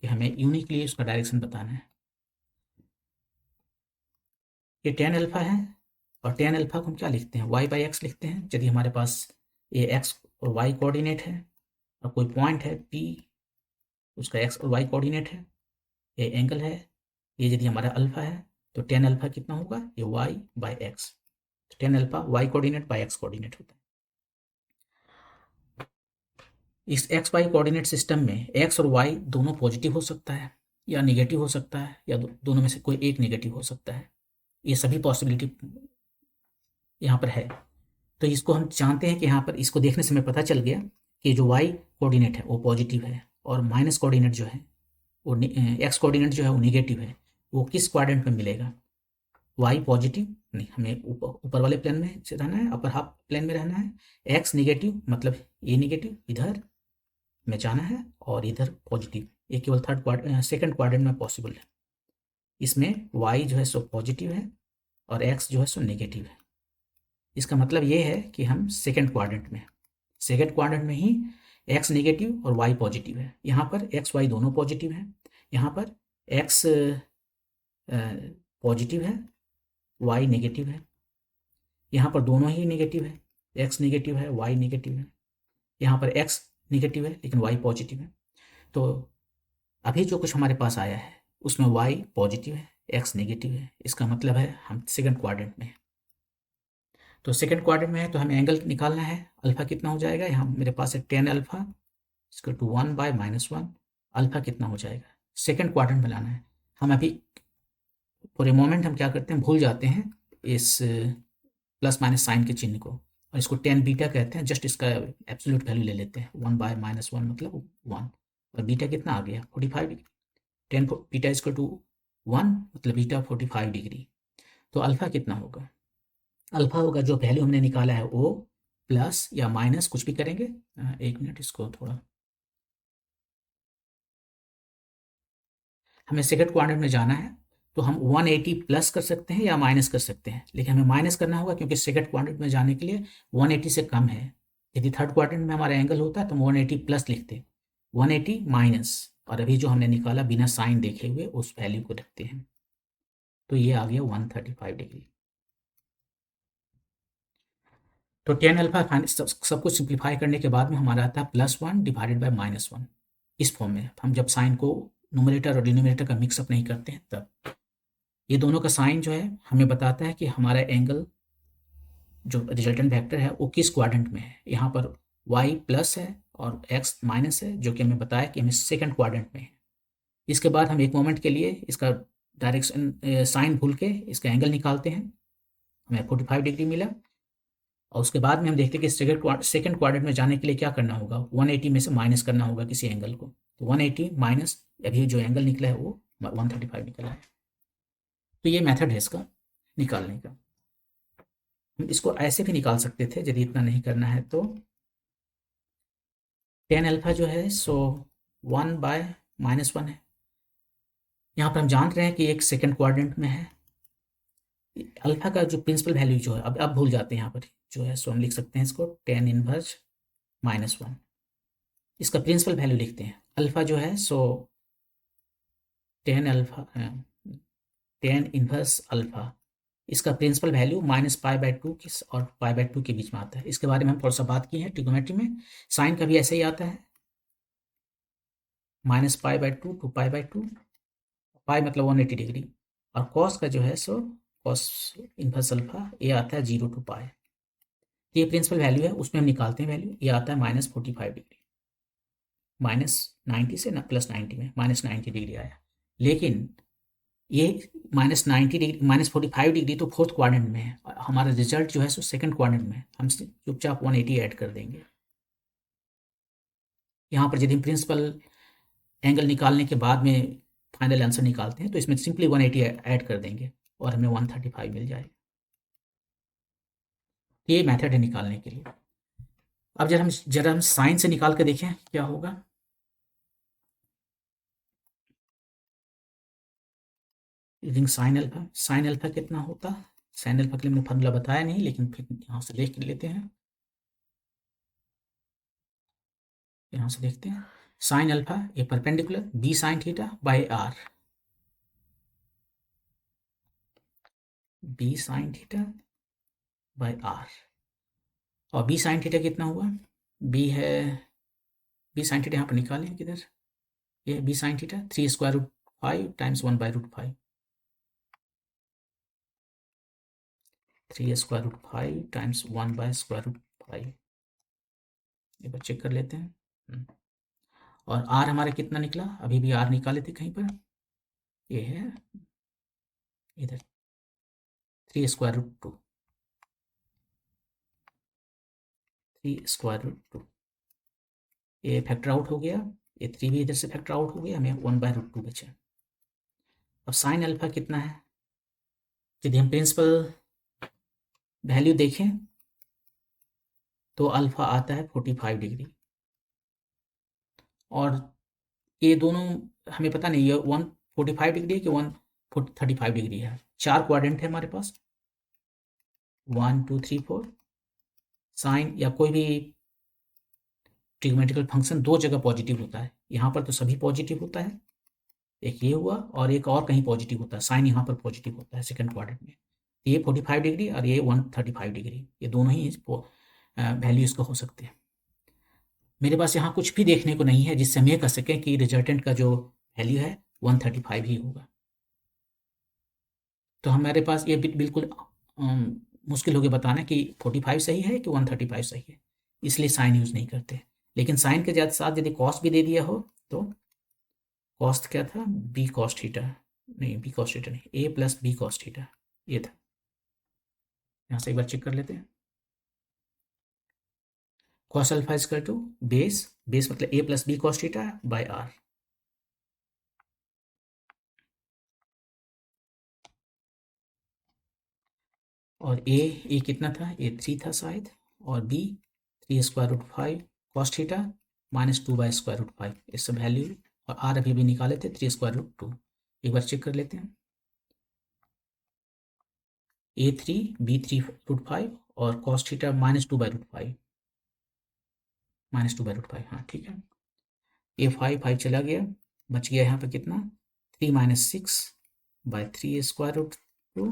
कि हमें यूनिकली उसका डायरेक्शन बताना है। ये tan अल्फा है, और tan अल्फा को हम क्या लिखते हैं, y/x लिखते हैं। यदि हमारे पास ये x और y कोऑर्डिनेट है और कोई पॉइंट है P, उसका x और y कोऑर्डिनेट है, ये एंगल है, ये यदि हमारा अल्फा है, तो tan अल्फा कितना होगा, ये y/x। tan alpha y coordinate by x coordinate होता है। इस एक्स वाई कोऑर्डिनेट सिस्टम में x और y दोनों पॉजिटिव हो सकता है या निगेटिव हो सकता है, या दोनों में से कोई एक निगेटिव हो सकता है। ये सभी पॉसिबिलिटी यहाँ पर है। तो इसको हम जानते हैं कि यहाँ पर इसको देखने से हमें पता चल गया कि जो y कोऑर्डिनेट है वो पॉजिटिव है, और माइनस कोऑर्डिनेट जो है वो x कोऑर्डिनेट जो है वो निगेटिव है। वो किस क्वाड्रेंट में मिलेगा, y पॉजिटिव नहीं, हमें ऊपर वाले प्लेन में रहना है, अपर हाफ प्लेन में रहना है। x निगेटिव मतलब ये निगेटिव इधर में जाना है, और इधर पॉजिटिव, ये केवल सेकंड क्वाड्रेंट में पॉसिबल है। इसमें y जो है सो पॉजिटिव है और x जो है सो नेगेटिव है। इसका मतलब ये है कि हम सेकंड क्वाड्रेंट में, सेकंड क्वाड्रेंट में ही x नेगेटिव और y पॉजिटिव है। यहाँ पर x y दोनों पॉजिटिव है, यहाँ पर x पॉजिटिव है, y नेगेटिव है, यहाँ पर दोनों ही नेगेटिव है, x नेगेटिव है, y नेगेटिव है, यहाँ पर x नेगेटिव है लेकिन y पॉजिटिव है। तो अभी जो कुछ हमारे पास आया है उसमें y पॉजिटिव है, x नेगेटिव है। इसका मतलब है हम सेकंड क्वाड्रेंट में हैं। तो सेकंड क्वाड्रेंट में है तो हमें एंगल निकालना है, अल्फा कितना हो जाएगा, यहाँ मेरे पास है tan अल्फा इसको टू 1/-1। अल्फा कितना हो जाएगा, सेकंड क्वाड्रेंट में लाना है। हम अभी फॉर ए मोमेंट हम क्या करते हैं, भूल जाते हैं इस प्लस माइनस साइन के चिन्ह को, और इसको tan बीटा कहते हैं। जस्ट इसका एब्सोल्यूट वैल्यू ले लेते हैं, 1/-1 मतलब 1, और बीटा कितना आ गया 45 degree. tan beta equal to 1 मतलब बीटा 45 डिग्री। तो अल्फा कितना होगा, अल्फा होगा जो वैल्यू हमने निकाला है वो प्लस या माइनस कुछ भी करेंगे। एक मिनट, इसको थोड़ा, हमें सेकंड क्वाड्रेंट में जाना है तो हम 180 प्लस कर सकते हैं या माइनस कर सकते हैं, लेकिन हमें माइनस करना होगा क्योंकि सेकंड क्वाड्रेंट में जाने के लिए 180 से कम है। यदि थर्ड क्वाड्रेंट में हमारा एंगल होता है तो हम 180 प्लस लिखते, 180 माइनस, और अभी जो हमने निकाला बिना साइन देखे हुए उस वैल्यू को रखते हैं, तो ये आ गया 135 डिग्री। तो tan अल्फा सब कुछ सिंप्लीफाई करने के बाद में हमारा आता है +1/-1 इस फॉर्म में। हम जब साइन को न्यूमरेटर और डिनोमिनेटर का मिक्सअप नहीं करते हैं तब ये दोनों का साइन जो है हमें बताता है कि हमारा एंगल जो रिजल्टेंट वेक्टर है वो किस क्वाड्रेंट में है। यहाँ पर y प्लस है और x माइनस है, जो कि हमें बताया कि हमें सेकंड क्वाड्रेंट में है। इसके बाद हम एक मोमेंट के लिए इसका डायरेक्शन साइन भूल के इसका एंगल निकालते हैं, हमें 45 डिग्री मिला, और उसके बाद में हम देखते हैं कि सेकंड क्वाड्रेंट में जाने के लिए क्या करना होगा, 180 में से माइनस करना होगा किसी एंगल को। तो 180 माइनस अभी जो एंगल निकला है वो 135 निकला है। तो ये मेथड है इसका निकालने का। हम इसको ऐसे भी निकाल सकते थे यदि इतना नहीं करना है तो। tan अल्फा जो है सो 1/-1 है। यहाँ पर हम जान रहे हैं कि एक सेकंड क्वाड्रेंट में है। अल्फा का जो प्रिंसिपल वैल्यू जो है अब भूल जाते हैं, यहाँ पर जो है सो हम लिख सकते हैं इसको tan इनवर्स -1। इसका प्रिंसिपल वैल्यू लिखते हैं, अल्फा जो है सो tan alpha tan inverse alpha, इसका प्रिंसिपल वैल्यू -π/2 और π/2 के बीच में आता है। इसके बारे में हम थोड़ा सा बात की है ट्रिग्नोमेट्री में। साइन का भी ऐसे ही आता है, -π/2 टू π/2, पाई मतलब 180 डिग्री, और कॉस का जो है सो कॉस इनवर्स अल्फा ये आता है 0 टू पाई। ये प्रिंसिपल वैल्यू है, उसमें हम निकालते हैं वैल्यू, ये आता है -45 डिग्री, -90 से ना +90 में -90 डिग्री आया। लेकिन ये -90 डिग्री -45 डिग्री तो फोर्थ क्वाड्रेंट में है, हमारा रिजल्ट जो है सो सेकंड क्वाड्रेंट में है। हम चुपचाप 180 ऐड कर देंगे। यहाँ पर यदि प्रिंसिपल एंगल निकालने के बाद में फाइनल आंसर निकालते हैं तो इसमें सिंपली 180 ऐड कर देंगे और हमें 135 मिल जाएगा। ये मेथड है निकालने के लिए। अब जरा हम साइन से निकाल के देखें क्या होगा। यूजिंग साइन अल्फा कितना होता। साइन अल्फा के लिए मैंने फार्मूला बताया नहीं, लेकिन फिर यहाँ से देख लेते हैं। यहाँ से देखते हैं sine alpha A perpendicular B sine theta by R, B sine theta by R. और बी साइन थीटा कितना हुआ, बी है, बी साइन थीटा यहाँ पर निकालें किधर, ये B sine theta 3√5 times 1/√5, 3√5 times 1/√5। एक बार चेक कर लेते हैं। और आर हमारा कितना निकला, अभी भी आर निकाले थे कहीं पर, ये है इधर 3√2, 3√2। ये फैक्टर आउट हो गया, ये 3 भी इधर से फैक्टर आउट हो गया, हमें 1/√2 बचा। अब साइन अल्फा कितना है, यदि हम प्रिंसिपल वैल्यू देखें तो अल्फा आता है 45 डिग्री। और ये दोनों हमें पता नहीं, ये 145 डिग्री है कि 135 डिग्री है। 4 क्वाड्रेंट है हमारे पास, 1 2 3 4। साइन या कोई भी ट्रिग्नोमेट्रिकल फंक्शन दो जगह पॉजिटिव होता है, यहाँ पर तो सभी पॉजिटिव होता है, एक ये हुआ और एक और कहीं पॉजिटिव होता है, साइन यहाँ पर पॉजिटिव होता है सेकंड क्वाड्रेंट में। ये 45 डिग्री और ये 135 डिग्री, ये दोनों ही वैल्यू इसका हो सकते हैं। मेरे पास यहाँ कुछ भी देखने को नहीं है जिससे हम ये कह सकें कि रिजल्टेंट का जो वैल्यू है 135 ही होगा। तो हमारे पास ये बिल्कुल मुश्किल हो गया बताना कि 45 सही है कि 135 सही है, इसलिए साइन यूज़ नहीं करते। लेकिन साइन के साथ यदि कॉस्ट भी दे दिया हो तो कॉस्ट क्या था, बी कॉस्ट थीटा, नहीं बी कॉस्ट थीटा नहीं, ए प्लस बी कॉस्ट थीटा ये था। यहाँ से एक बार चेक कर लेते हैं। Cos alpha is equal to base, base मतलब A plus B cos theta by R. और ए कितना था, ए 3 था शायद, और बी 3√5 कॉस थीटा माइनस 2/√5, ये सब वैल्यू। और आर अभी भी निकाले थे 3√2। एक बार चेक कर लेते हैं, A3 B3√5 और कॉस थीटा -2/√5, -2/√5, हाँ ठीक है। A5 चला गया, बच गया यहाँ पे कितना, 3 - 6/3√2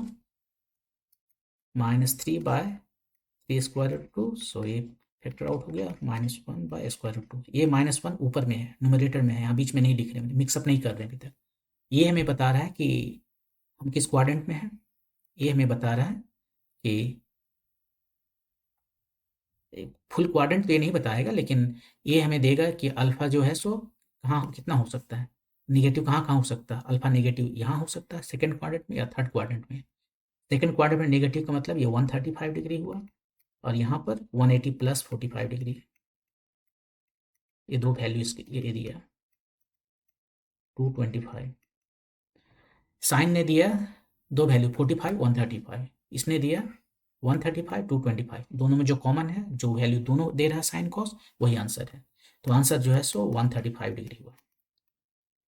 -3/3√2। सो ये फैक्टर आउट हो गया, -1/√2। ये -1 ऊपर में है, न्यूमरेटर में है, यहाँ बीच में नहीं लिख रहे हैं, मिक्सअप नहीं कर रहे हैं अभी तक। ये हमें बता रहा है कि हम किस क्वाड्रेंट में हैं, ये हमें बता रहा है कि फुल क्वाड्रेंट तो ये नहीं बताएगा, लेकिन ये हमें देगा कि अल्फा जो है सो कहाँ कितना हो सकता है, निगेटिव कहाँ कहाँ हो सकता है। अल्फा निगेटिव यहाँ हो सकता है सेकंड क्वाड्रेंट में या थर्ड क्वाड्रेंट में। सेकंड क्वाड्रेंट में निगेटिव का मतलब ये 135 डिग्री हुआ, और यहाँ पर 180 प्लस 45 डिग्री। ये दो वैल्यू इसके ये दिया 225। साइन ने दिया दो वैल्यू 45 135, इसने दिया 135 225, दोनों में जो कॉमन है, जो वैल्यू दोनों दे रहा है साइन कॉस, वही आंसर है। तो आंसर जो है सो 135 डिग्री हुआ।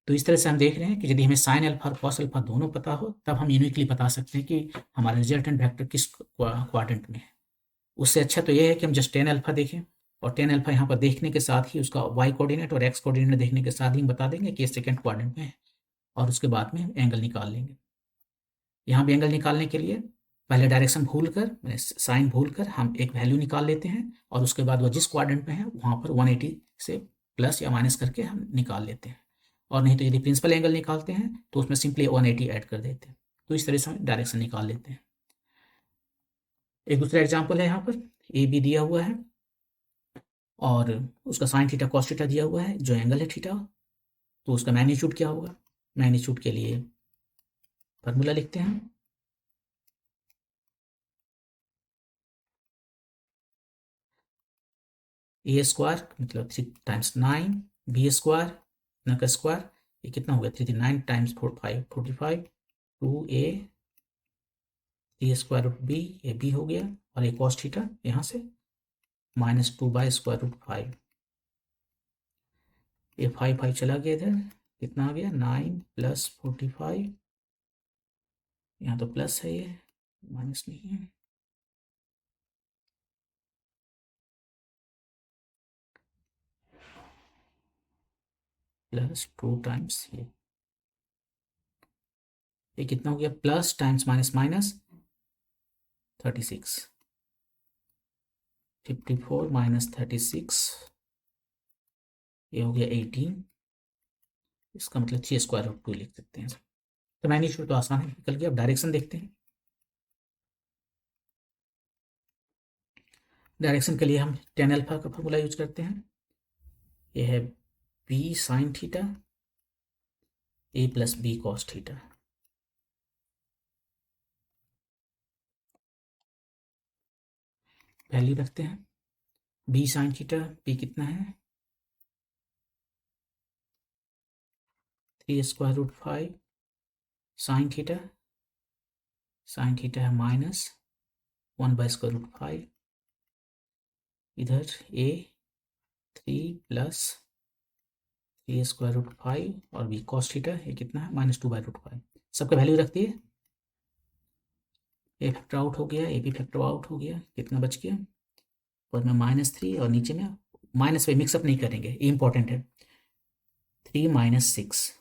तो इस तरह से हम देख रहे हैं कि यदि हमें साइन अल्फा और कॉस अल्फा दोनों पता हो तब हम यूनिकली बता सकते हैं कि हमारा रिजल्टेंट वेक्टर किस क्वाड्रेंट में है। उससे अच्छा तो ये है कि हम जस्ट टेन अल्फा देखें, और टेन अल्फा यहाँ पर देखने के साथ ही उसका वाई कोऑर्डिनेट और एक्स कोऑर्डिनेट देखने के साथ ही हम बता देंगे कि ये सेकेंड क्वाड्रेंट में है, और उसके बाद में एंगल निकाल लेंगे। यहाँ भी एंगल निकालने के लिए पहले डायरेक्शन भूल कर, साइन भूल कर हम एक वैल्यू निकाल लेते हैं, और उसके बाद वो जिस क्वाड्रेंट में है वहाँ पर 180 से प्लस या माइनस करके हम निकाल लेते हैं। और नहीं तो यदि प्रिंसिपल एंगल निकालते हैं तो उसमें सिंपली 180 ऐड कर देते हैं। तो इस तरह से हम डायरेक्शन निकाल लेते हैं। एक दूसरा एग्जाम्पल है, यहाँ पर ए बी दिया हुआ है और उसका साइन थीटा कॉस थीटा दिया हुआ है, जो एंगल है थीटा, तो उसका मैग्नीट्यूड क्या होगा। मैग्नीट्यूड के लिए फार्मूला लिखते हैं, ए स्क्वायर मतलब 3 × 9 बी स्क्वायर इतना का स्क्वायर, ये कितना हो गया 3 9 times 4 5 45 2a 3 square root B, ये बी हो गया, और एक कॉस थीटा यहाँ से -2/√5, ये 5 5 चला गया इधर, कितना आ गया 9 + 45, यहाँ तो प्लस है, ये माइनस नहीं है, +2 टाइम्स ये कितना हो गया, प्लस टाइम्स माइनस माइनस 36, 54 - 36, ये हो गया 18, इसका मतलब 3 स्क्वायर रूट 2 लिख सकते हैं। तो मैग्नीट्यूड तो आसान है, निकल गया। अब डायरेक्शन देखते हैं। डायरेक्शन के लिए हम tan अल्फा का फॉर्मूला यूज करते हैं, ये है b sin theta a + b cos theta. Value रखते हैं, b sin थीटा, b कितना है 3 स्क्वायर रूट 5, sin थीटा है -1/√5, इधर a 3 + 3 स्क्वायर रूट 5 और b cos थीटा ये कितना है -2/√5। सबका वैल्यू रख दिए, ए फैक्टर आउट हो गया, ए भी फैक्टर आउट हो गया, कितना बच गया, और में -3 और नीचे में माइनस पे मिक्सअप नहीं करेंगे, ये इंपॉर्टेंट है। 3 - 6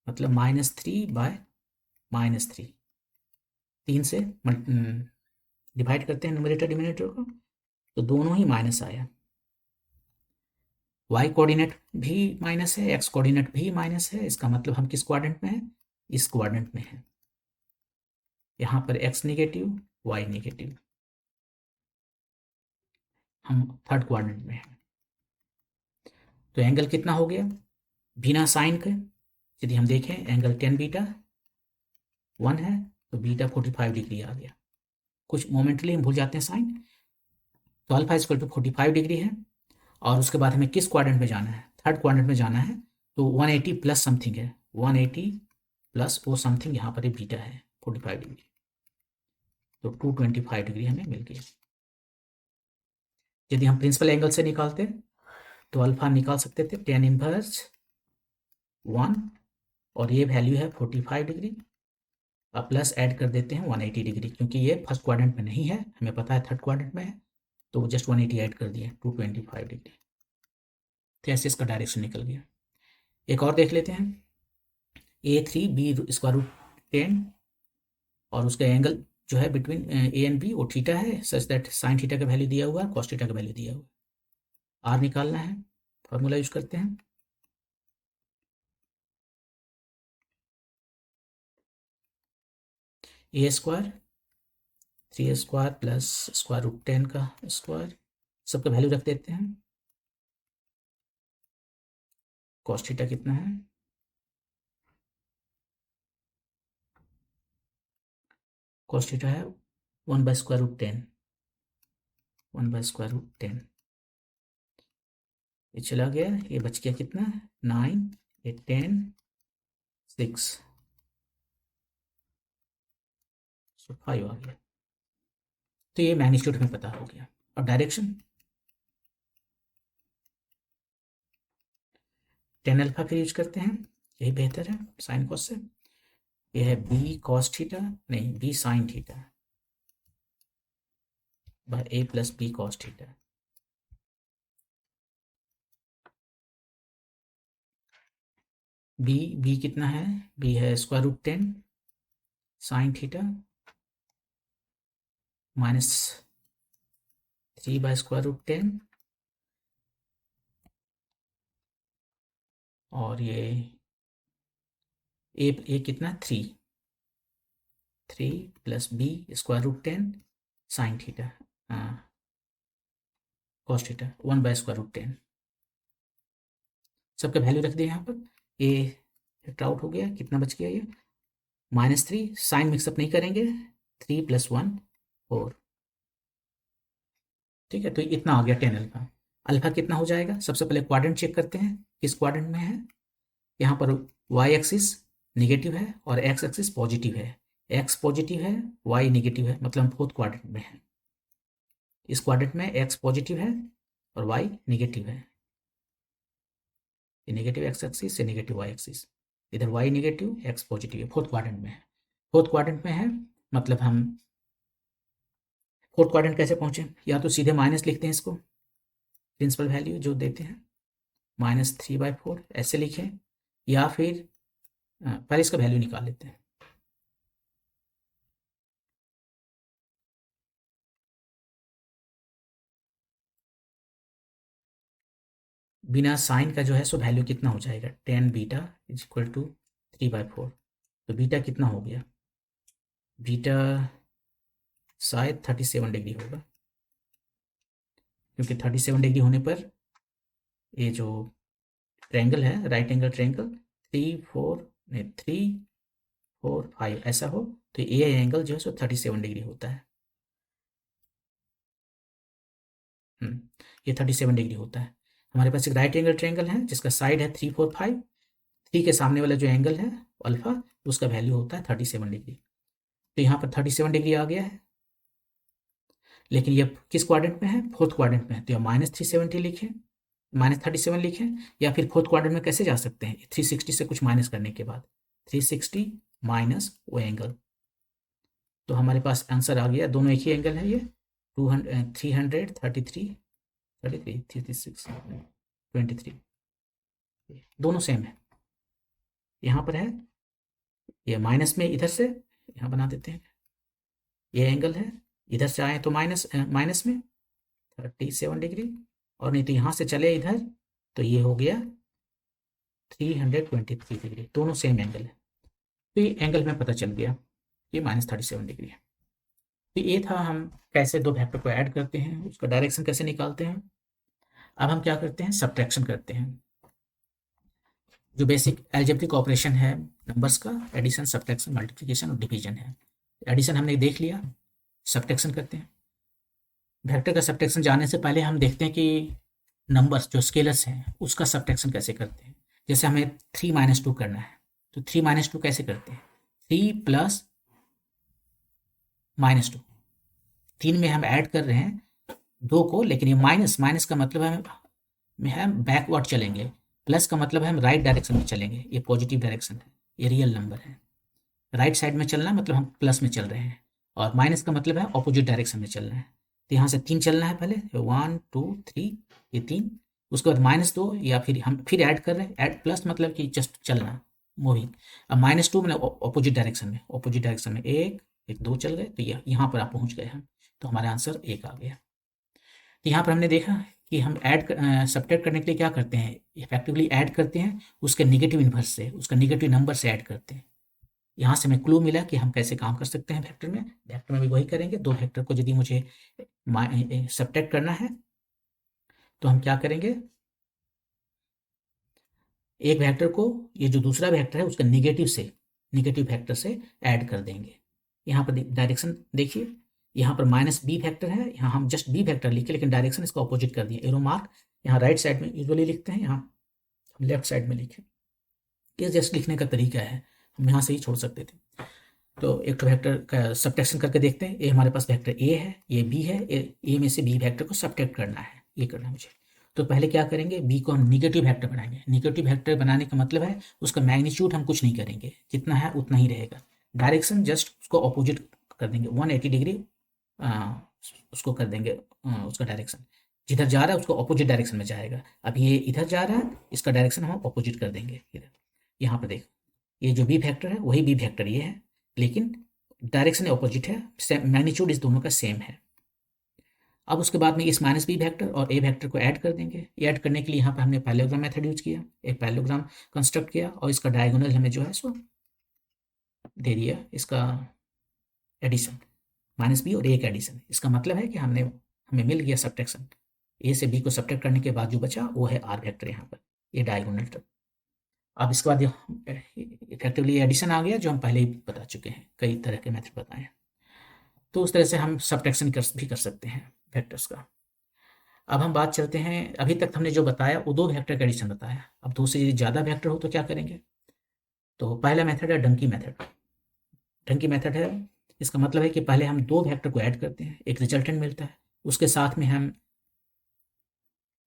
मतलब -3/-3, 3 से डिवाइड करते हैं न्यूमरेटर डिनोमिनेटर को, तो दोनों ही माइनस आया। y कोऑर्डिनेट भी माइनस है, x कोऑर्डिनेट भी माइनस है, इसका मतलब हम किस क्वाड्रेंट में हैं, इस क्वाड्रेंट में है। यहाँ पर x नेगेटिव y नेगेटिव, हम थर्ड क्वाड्रेंट में हैं। तो एंगल कितना हो गया बिना साइन के, यदि हम देखें एंगल tan बीटा 1 है, तो बीटा 45 डिग्री आ गया। कुछ मोमेंटली हम भूल जाते हैं साइन, तो अल्फा = 45 डिग्री है, और उसके बाद हमें किस क्वाड्रेंट में जाना है, थर्ड क्वाड्रेंट में जाना है, तो 180 प्लस समथिंग है, 180 प्लस वो समथिंग, यहाँ पर बीटा है 45 डिग्री, तो 225 डिग्री हमें मिल गया। यदि हम प्रिंसिपल एंगल से निकालते तो अल्फा निकाल सकते थे tan इनवर्स 1, और ये वैल्यू है 45 डिग्री, अब प्लस ऐड कर देते हैं 180 डिग्री, क्योंकि ये फर्स्ट क्वाड्रेंट में नहीं है, हमें पता है थर्ड क्वाड्रेंट में है, तो जस्ट 180 ऐड कर दिए 225 डिग्री। तो ऐसे इसका डायरेक्शन निकल गया। एक और देख लेते हैं, A3b√10, और उसका एंगल जो है बिटवीन ए एंड बी वो थीटा है, सच दैट साइन थीटा का वैल्यू दिया हुआ है, कॉस थीटा का वैल्यू दिया हुआ है। आर निकालना है, फॉर्मूला यूज करते हैं, ए स्क्वायर 3 स्क्वायर प्लस √10 का स्क्वायर, सबका वैल्यू रख देते हैं। कॉस थीटा कितना है, कॉस थीटा है 1/√10, 1/√10, ये चला गया, ये बच गया कितना 9, ये 10, 6, तो 5 आ गया। तो ये मैग्नीट्यूड हमें पता हो गया। और डायरेक्शन tan अल्फा फिर यूज करते हैं, यही बेहतर है साइन कॉस से। ये है b cos थीटा, नहीं b sin theta by a + b cos theta. b कितना है, b है √10 sin थीटा -3/√10, और ये a कितना 3 + b √10 sin theta, cos theta 1/√10। सबका वैल्यू रख दिया यहाँ पर, a आउट हो गया, कितना बच गया ये -3, साइन मिक्सअप नहीं करेंगे, 3 + 1 4, ठीक है। तो इतना आ गया tan अल्फा। अल्फा कितना हो जाएगा, सबसे पहले क्वाड्रेंट चेक करते हैं किस क्वाड्रेंट में है। यहाँ पर वाई एक्सिस निगेटिव है और एक्स एक्सिस पॉजिटिव है, एक्स पॉजिटिव है वाई निगेटिव है, मतलब हम फोर्थ क्वाड्रेंट में है। इस क्वाड्रेंट में एक्स पॉजिटिव है और वाई निगेटिव है, ये नेगेटिव एक्स एक्सिस, ये नेगेटिव वाई एक्सिस, इधर वाई निगेटिव एक्स पॉजिटिव है, फोर्थ क्वाड्रेंट में है। फोर्थ क्वाड्रेंट में है मतलब हम फोर्थ क्वाड्रेंट कैसे पहुंचे, या तो सीधे माइनस लिखते हैं इसको, प्रिंसिपल वैल्यू जो देते हैं -3/4 ऐसे लिखें, या फिर पहले इसका वैल्यू निकाल लेते हैं। बिना साइन का जो है सो वैल्यू कितना हो जाएगा, tan beta is equal to 3/4। तो बीटा कितना हो गया, बीटा शायद 37 डिग्री होगा, क्योंकि 37 डिग्री होने पर ये जो ट्रायंगल है राइट एंगल ट्रायंगल 3, 4 ऐसा हो तो ये एंगल जो है सो 37 डिग्री होता है। ये 37 डिग्री होता है। हमारे पास एक राइट एंगल ट्रायंगल है जिसका साइड है 3, 4, 5, 3 के सामने वाला जो एंगल है अल्फा उसका वैल्यू होता है 37 डिग्री। तो यहाँ पर 37 डिग्री आ गया है, लेकिन ये किस क्वाड्रेंट में है, फोर्थ क्वाड्रेंट में है। तो या -370 लिखें, -37 लिखें, या फिर फोर्थ क्वाड्रेंट में कैसे जा सकते हैं, 360 से कुछ माइनस करने के बाद 360 माइनस वो एंगल। तो हमारे पास आंसर आ गया, दोनों एक ही एंगल है, ये 333 36 23 दोनों सेम है। यहाँ पर है ये माइनस में, इधर से यहाँ बना देते हैं, ये एंगल है, इधर से आए तो माइनस में 37 डिग्री, और नहीं तो यहाँ से चले इधर तो ये हो गया 323 डिग्री, दोनों सेम एंगल है। तो ये एंगल में पता चल गया ये -37 डिग्री है। तो ये था हम कैसे दो वेक्टर को ऐड करते हैं, उसका डायरेक्शन कैसे निकालते हैं। अब हम क्या करते हैं, सब्ट्रैक्शन करते हैं, जो बेसिक अलजेब्रिक ऑपरेशन है नंबर्स का, एडिशन सब्ट्रैक्शन मल्टीप्लिकेशन और डिवीजन है। एडिशन हमने देख लिया, सब्ट्रैक्शन करते हैं। वेक्टर का सब्ट्रैक्शन जाने से पहले हम देखते हैं कि नंबर्स जो स्केलर्स हैं उसका सब्ट्रैक्शन कैसे करते हैं। जैसे हमें 3 - 2 करना है, तो 3 - 2 कैसे करते हैं, 3 + -2, 3 में हम ऐड कर रहे हैं 2 को, लेकिन ये माइनस का मतलब है हम बैकवर्ड चलेंगे, प्लस का मतलब है हम राइट डायरेक्शन में चलेंगे, ये पॉजिटिव डायरेक्शन है, ये रियल नंबर है। राइट साइड में चलना मतलब हम प्लस में चल रहे हैं, और माइनस का मतलब है ऑपोजिट डायरेक्शन में चलना है। तो यहाँ से 3 चलना है, पहले 1 2 3, ये 3, उसके बाद -2, या फिर हम फिर ऐड कर रहे हैं, ऐड प्लस मतलब कि जस्ट चलना, मूविंग। अब -2 मतलब ऑपोजिट डायरेक्शन में 1 2 चल गए, तो यहाँ पर आप पहुँच गए हैं, तो हमारा आंसर 1 आ गया। तो यहाँ पर हमने देखा कि हम सब्ट्रैक्ट करने के लिए क्या करते हैं, इफेक्टिवली ऐड करते हैं उसके नेगेटिव इन्वर्स से, उसका नेगेटिव नंबर से ऐड करते हैं। यहाँ से हमें क्लू मिला कि हम कैसे काम कर सकते हैं वेक्टर में भी वही करेंगे। दो वेक्टर को यदि मुझे सब्ट्रैक्ट करना है तो हम क्या करेंगे, एक वेक्टर को ये जो दूसरा वेक्टर है उसका नेगेटिव वेक्टर से ऐड कर देंगे। यहाँ पर डायरेक्शन देखिए, यहाँ पर -b वेक्टर है, यहाँ हम जस्ट b वेक्टर लिखे, लेकिन डायरेक्शन इसका ऑपोजिट कर दिए, एरो मार्क यहाँ राइट साइड में यूजुअली लिखते हैं, यहाँ हम लेफ्ट साइड में लिखे। ये जस्ट लिखने का तरीका है, हम यहाँ से ही छोड़ सकते थे। तो एक तो वेक्टर का सब्ट्रैक्शन करके देखते हैं। ये हमारे पास वेक्टर ए है, ये बी है, ए में से बी वेक्टर को सब्ट्रैक्ट करना है, ये करना है मुझे। तो पहले क्या करेंगे, बी को हम निगेटिव वेक्टर बनाएंगे। निगेटिव वेक्टर बनाने का मतलब है उसका मैग्नीट्यूड हम कुछ नहीं करेंगे, जितना है उतना ही रहेगा, डायरेक्शन जस्ट उसको ऑपोजिट कर देंगे, 180 डिग्री उसको कर देंगे, उसका डायरेक्शन जिधर जा रहा है उसको ऑपोजिट डायरेक्शन में जाएगा। अब ये इधर जा रहा है, इसका डायरेक्शन हम ऑपोजिट कर देंगे इधर। यहाँ पर देख, ये जो बी वेक्टर है वही बी वेक्टर ये है, लेकिन डायरेक्शन ऑपोजिट है, मैग्नीट्यूड इस दोनों का सेम है। अब उसके बाद में इस -b वेक्टर और a वेक्टर को ऐड कर देंगे। ये ऐड करने के लिए यहाँ पर हमने पैरेललोग्राम मेथड यूज किया, एक पैरेललोग्राम कंस्ट्रक्ट किया, और इसका डायगोनल हमें जो है सो दे दिया, इसका एडिशन -b और a का एडिशन। इसका मतलब है कि हमें मिल गया सब्ट्रैक्शन, a से b को सब्ट्रैक्ट करने के बाद जो बचा वो है r वेक्टर, यहाँ पर ये डायगोनल टर्म। अब इसके बाद इफेक्टिवली एडिशन आ गया, जो हम पहले ही बता चुके हैं, कई तरह के मेथड बताए हैं। तो उस तरह से हम सब्ट्रैक्शन भी कर सकते हैं वेक्टर्स का। अब हम बात चलते हैं, अभी तक हमने जो बताया वो 2 वेक्टर का एडिशन बताया। अब 2 से ज़्यादा वेक्टर हो तो क्या करेंगे? तो पहला मेथड है डंकी मेथड। डंकी मेथड है, इसका मतलब है कि पहले हम 2 वेक्टर को ऐड करते हैं, एक रिजल्टेंट मिलता है, उसके साथ में हम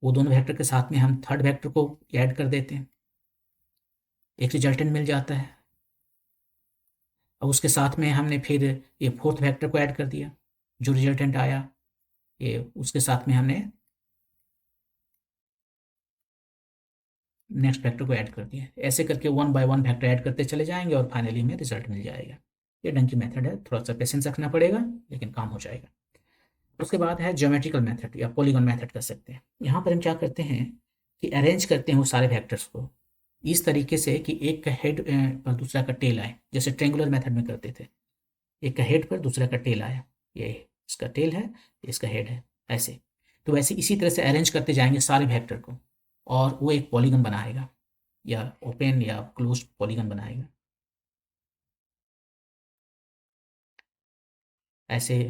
वो दोनों वेक्टर के साथ में हम थर्ड वेक्टर को ऐड कर देते हैं, एक रिजल्टेंट मिल जाता है। अब उसके साथ में हमने फिर ये फोर्थ वेक्टर को ऐड कर दिया, जो रिजल्टेंट आया ये उसके साथ में हमने नेक्स्ट वेक्टर को ऐड कर दिया। ऐसे करके 1 बाय 1 वेक्टर ऐड करते चले जाएंगे और फाइनली हमें रिजल्ट मिल जाएगा। ये डंकी मेथड है, थोड़ा सा पेशेंस रखना पड़ेगा लेकिन काम हो जाएगा। उसके बाद है ज्योमेट्रिकल मेथड या पॉलीगॉन मेथड कर सकते हैं। यहाँ पर हम क्या करते हैं कि अरेंज करते हैं वो सारे वेक्टर्स को इस तरीके से कि एक का हेड पर दूसरा का टेल आए, जैसे ट्रेंगुलर मेथड में करते थे, एक का हेड पर दूसरा का टेल आया, ये इसका टेल है, इसका हेड है, ऐसे। तो वैसे इसी तरह से अरेंज करते जाएंगे सारे वेक्टर को और वो एक पॉलीगन बनाएगा या ओपन या क्लोज्ड पॉलीगन बनाएगा। ऐसे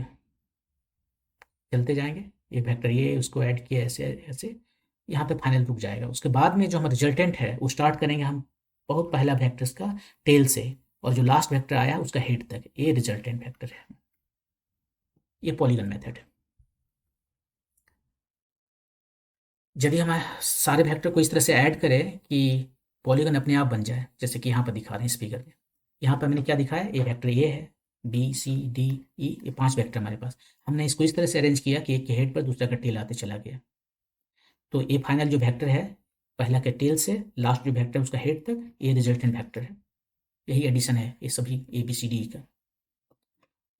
चलते जाएंगे, एक वेक्टर ये उसको ऐड किया ऐसे ऐसे, यहाँ पे फाइनल रुक जाएगा। उसके बाद में जो हम रिजल्टेंट है वो स्टार्ट करेंगे हम बहुत पहला वेक्टर्स का टेल से, और जो लास्ट वेक्टर आया उसका हेड तक, ये रिजल्टेंट वेक्टर है। ये पॉलीगन मेथड है। यदि हम सारे वेक्टर को इस तरह से ऐड करें कि पॉलीगन अपने आप बन जाए, जैसे कि यहाँ पर दिखा रहे हैं स्पीकर में, यहाँ पर मैंने क्या दिखाया, ये वेक्टर ये है, बी सी डी ई, ये 5 वेक्टर हमारे पास। हमने इसको इस तरह से अरेंज किया कि एक के हेड पर दूसरा का टेल आते चला गया। तो ये फाइनल जो वेक्टर है पहला के टेल से लास्ट जो वेक्टर है उसका हेड तक, ये रिजल्टेंट वेक्टर है। यही एडिशन है ये सभी ए बी सी डी का।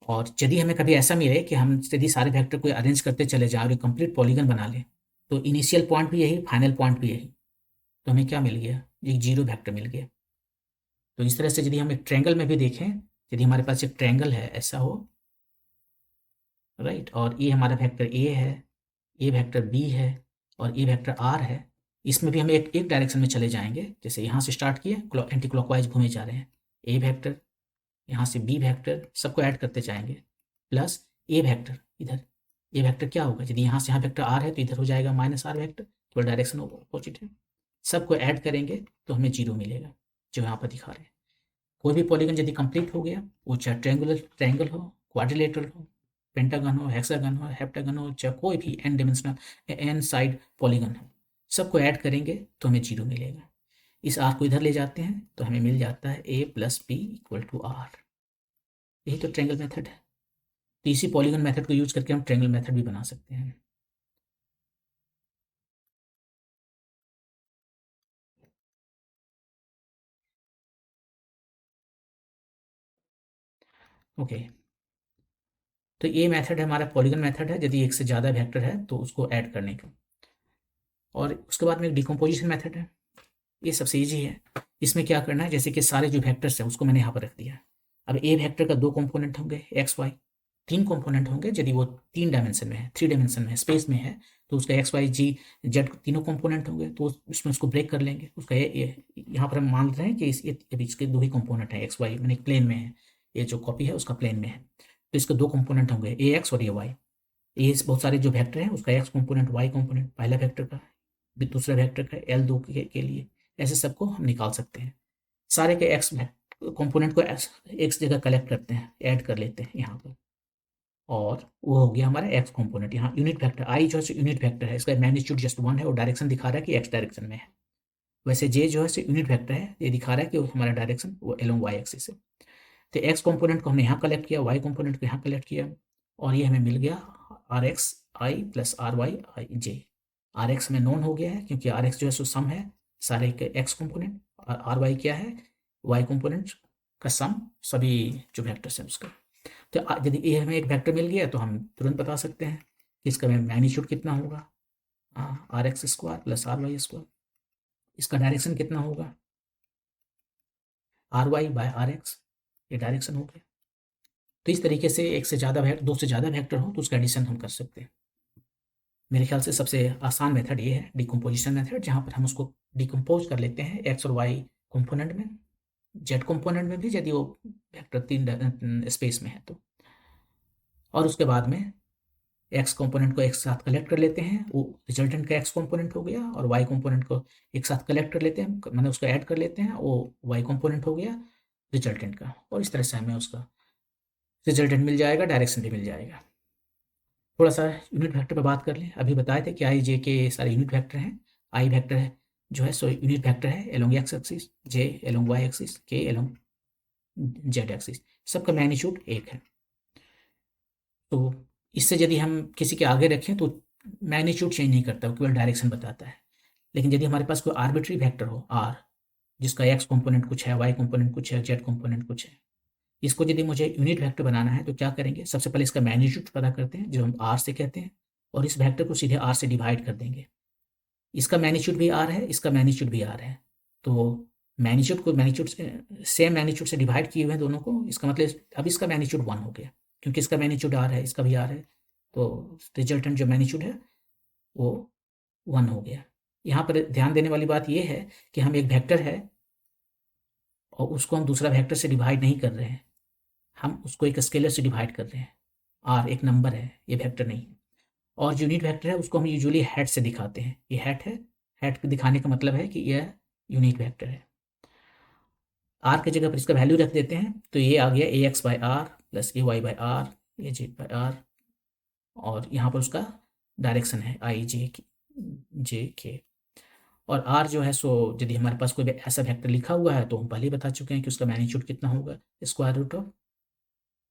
और यदि हमें कभी ऐसा मिले कि हम यदि सारे वेक्टर को अरेंज करते चले जाएं और एक कंप्लीट पॉलीगन बना लें, तो इनिशियल पॉइंट भी यही, फाइनल पॉइंट भी यही, तो हमें क्या मिल गया, एक जीरो वेक्टर मिल गया। तो इस तरह से यदि हम एक ट्रायंगल में भी देखें, यदि हमारे पास एक ट्रायंगल है ऐसा हो, राइट, और ये हमारा वेक्टर ए है, ये वेक्टर बी है और ये वेक्टर आर है, इसमें भी हम एक एक डायरेक्शन में चले जाएंगे। जैसे यहाँ से स्टार्ट किए, एंटी क्लॉकवाइज घूमे जा रहे हैं, ए वेक्टर, यहाँ से बी वेक्टर, सबको ऐड करते जाएंगे, प्लस ए वेक्टर इधर। ए वेक्टर क्या होगा, यदि यहाँ से यहाँ वेक्टर आर है तो इधर हो जाएगा माइनस आर वेक्टर, तो डायरेक्शन अपोजिट है। सबको ऐड करेंगे तो हमें जीरो मिलेगा, जो यहाँ पर दिखा रहे हैं। कोई भी पॉलीगन यदि कंप्लीट हो गया, वो चाहे ट्रायंगल हो, क्वाड्रिलेटरल हो, पेंटागन हो, हेक्सागन हो, हेप्टागन हो, चाहे कोई भी N dimensional N side polygon हो, सबको ऐड करेंगे तो हमें जीरो मिलेगा। इस आर को इधर ले जाते हैं तो हमें मिल जाता है A plus B equal to R. यही तो ट्रायंगल मेथड है। तो इसी पॉलीगन मेथड को यूज करके हम ट्रायंगल मेथड भी बना सकते हैं। ओके, तो ये मेथड है हमारा पॉलीगन मेथड है, यदि एक से ज़्यादा वेक्टर है तो उसको ऐड करने का। और उसके बाद में एक डिकम्पोजिशन मेथड है, ये सबसे ईजी है। इसमें क्या करना है, जैसे कि सारे जो वेक्टर्स हैं उसको मैंने यहाँ पर रख दिया। अब ए वेक्टर का 2 कंपोनेंट होंगे एक्स वाई, 3 कंपोनेंट होंगे यदि वो 3 डायमेंशन में है, 3 डायमेंशन में है, स्पेस में है, तो उसका एक्स वाई जी जेड तीनों कंपोनेंट होंगे, तो उसमें उसको ब्रेक कर लेंगे। उसका ये यहाँ पर हम मान रहे हैं कि इसके 2 ही कंपोनेंट हैं, एक्स वाई मैंने प्लेन में है, ये जो कॉपी है उसका प्लेन में है, तो इसके 2 कंपोनेंट होंगे, ए एक्स और ए वाई। ये बहुत सारे जो वेक्टर हैं उसका एक्स कंपोनेंट वाई कंपोनेंट पहला वेक्टर का, दूसरा वेक्टर का एल दो के लिए, ऐसे सबको हम निकाल सकते हैं। सारे के एक्स कंपोनेंट को एक्स जगह कलेक्ट करते हैं, ऐड कर लेते हैं यहाँ पर, और वो हो गया हमारा एक्स कंपोनेंट। यहाँ यूनिट वेक्टर आई जो है यूनिट वेक्टर है, इसका मैग्नीट्यूड जस्ट 1 है और डायरेक्शन दिखा रहा है कि एक्स डायरेक्शन में है। वैसे जे जो है यूनिट वेक्टर है, ये दिखा रहा है कि हमारा डायरेक्शन वो एलोंग वाई एक्सिस है। तो एक्स कंपोनेंट को हमने यहाँ कलेक्ट किया, वाई कंपोनेंट को यहाँ कलेक्ट किया, और ये हमें मिल गया R X I plus R Y I J. R X में नॉन हो गया है क्योंकि आर एक्स जो है सो सम है सारे के एक्स कंपोनेंट, और आर वाई क्या है, वाई कंपोनेंट का सम सभी जो वेक्टर्स हैं उसका। तो यदि ये हमें एक वेक्टर मिल गया तो हम तुरंत बता सकते हैं कि इसका मैग्नीट्यूड कितना होगा, R X square plus R Y square. इसका डायरेक्शन कितना होगा, R Y by R X, ये डायरेक्शन हो गया। तो इस तरीके से एक से ज़्यादा दो से ज़्यादा वेक्टर हो तो उसका एडिशन हम कर सकते हैं। मेरे ख्याल से सबसे आसान मेथड ये है डिकम्पोजिशन मेथड, जहाँ पर हम उसको डिकम्पोज कर लेते हैं एक्स और वाई कंपोनेंट में, जेड कंपोनेंट में भी यदि वो वेक्टर 3 स्पेस में है तो। और उसके बाद में एक्स कंपोनेंट को एक साथ कलेक्ट कर लेते हैं, वो रिजल्टेंट का एक्स कंपोनेंट हो गया, और वाई कंपोनेंट को एक साथ कलेक्ट कर लेते हैं, मतलब उसको ऐड कर लेते हैं, वो वाई कंपोनेंट हो गया रिजल्टेंट का, और इस तरह से हमें उसका रिजल्टेंट मिल जाएगा, डायरेक्शन भी मिल जाएगा। थोड़ा सा यूनिट वेक्टर पे बात कर लें। अभी बताए थे कि आई जे के सारे यूनिट वेक्टर हैं। आई वेक्टर है जो है सो यूनिट वेक्टर है एलोंग एक्स एक्सिस, जे एलोंग वाई एक्सिस, के एलोंग जेड एक्सिस, सबका मैग्नीट्यूड एक है। तो इससे यदि हम किसी के आगे रखें तो मैग्नीट्यूड चेंज नहीं करता, वो केवल डायरेक्शन बताता है। लेकिन यदि हमारे पास कोई आर्बिट्री वेक्टर हो आर, जिसका एक्स कंपोनेंट कुछ है, वाई कंपोनेंट कुछ है, जेड कंपोनेंट कुछ है, इसको यदि मुझे यूनिट वेक्टर बनाना है तो क्या करेंगे, सबसे पहले इसका मैग्नीट्यूड पता करते हैं जो हम आर से कहते हैं, और इस वेक्टर को सीधे आर से डिवाइड कर देंगे। इसका मैग्नीट्यूड भी आर है, इसका मैग्नीट्यूड भी आर है, तो मैग्नीट्यूड को मैग्नीट्यूड से सेम मैग्नीट्यूड से डिवाइड किए हुए हैं दोनों को, इसका मतलब अब इसका मैग्नीट्यूड 1 हो गया, क्योंकि इसका मैग्नीट्यूड आर है, इसका भी आर है, तो रिजल्टेंट जो मैग्नीट्यूड है वो 1 हो गया। यहाँ पर ध्यान देने वाली बात ये है कि हम एक वेक्टर है और उसको हम दूसरा वेक्टर से डिवाइड नहीं कर रहे हैं, हम उसको एक स्केलर से डिवाइड कर रहे हैं। आर एक नंबर है, ये वेक्टर नहीं है। और जो यूनिट वेक्टर है उसको हम यूजुअली हैट से दिखाते हैं, ये हैट है, हैट दिखाने का मतलब है कि यह यूनिट वेक्टर है। आर की जगह पर इसका वैल्यू रख देते हैं, तो ये आ गया A X by R plus A Y by R, A Z by R, और यहाँ पर उसका डायरेक्शन है आई जे के। और आर जो है सो यदि हमारे पास कोई ऐसा वेक्टर लिखा हुआ है तो हम पहले ही बता चुके हैं कि उसका मैग्नीट्यूड कितना होगा, square root of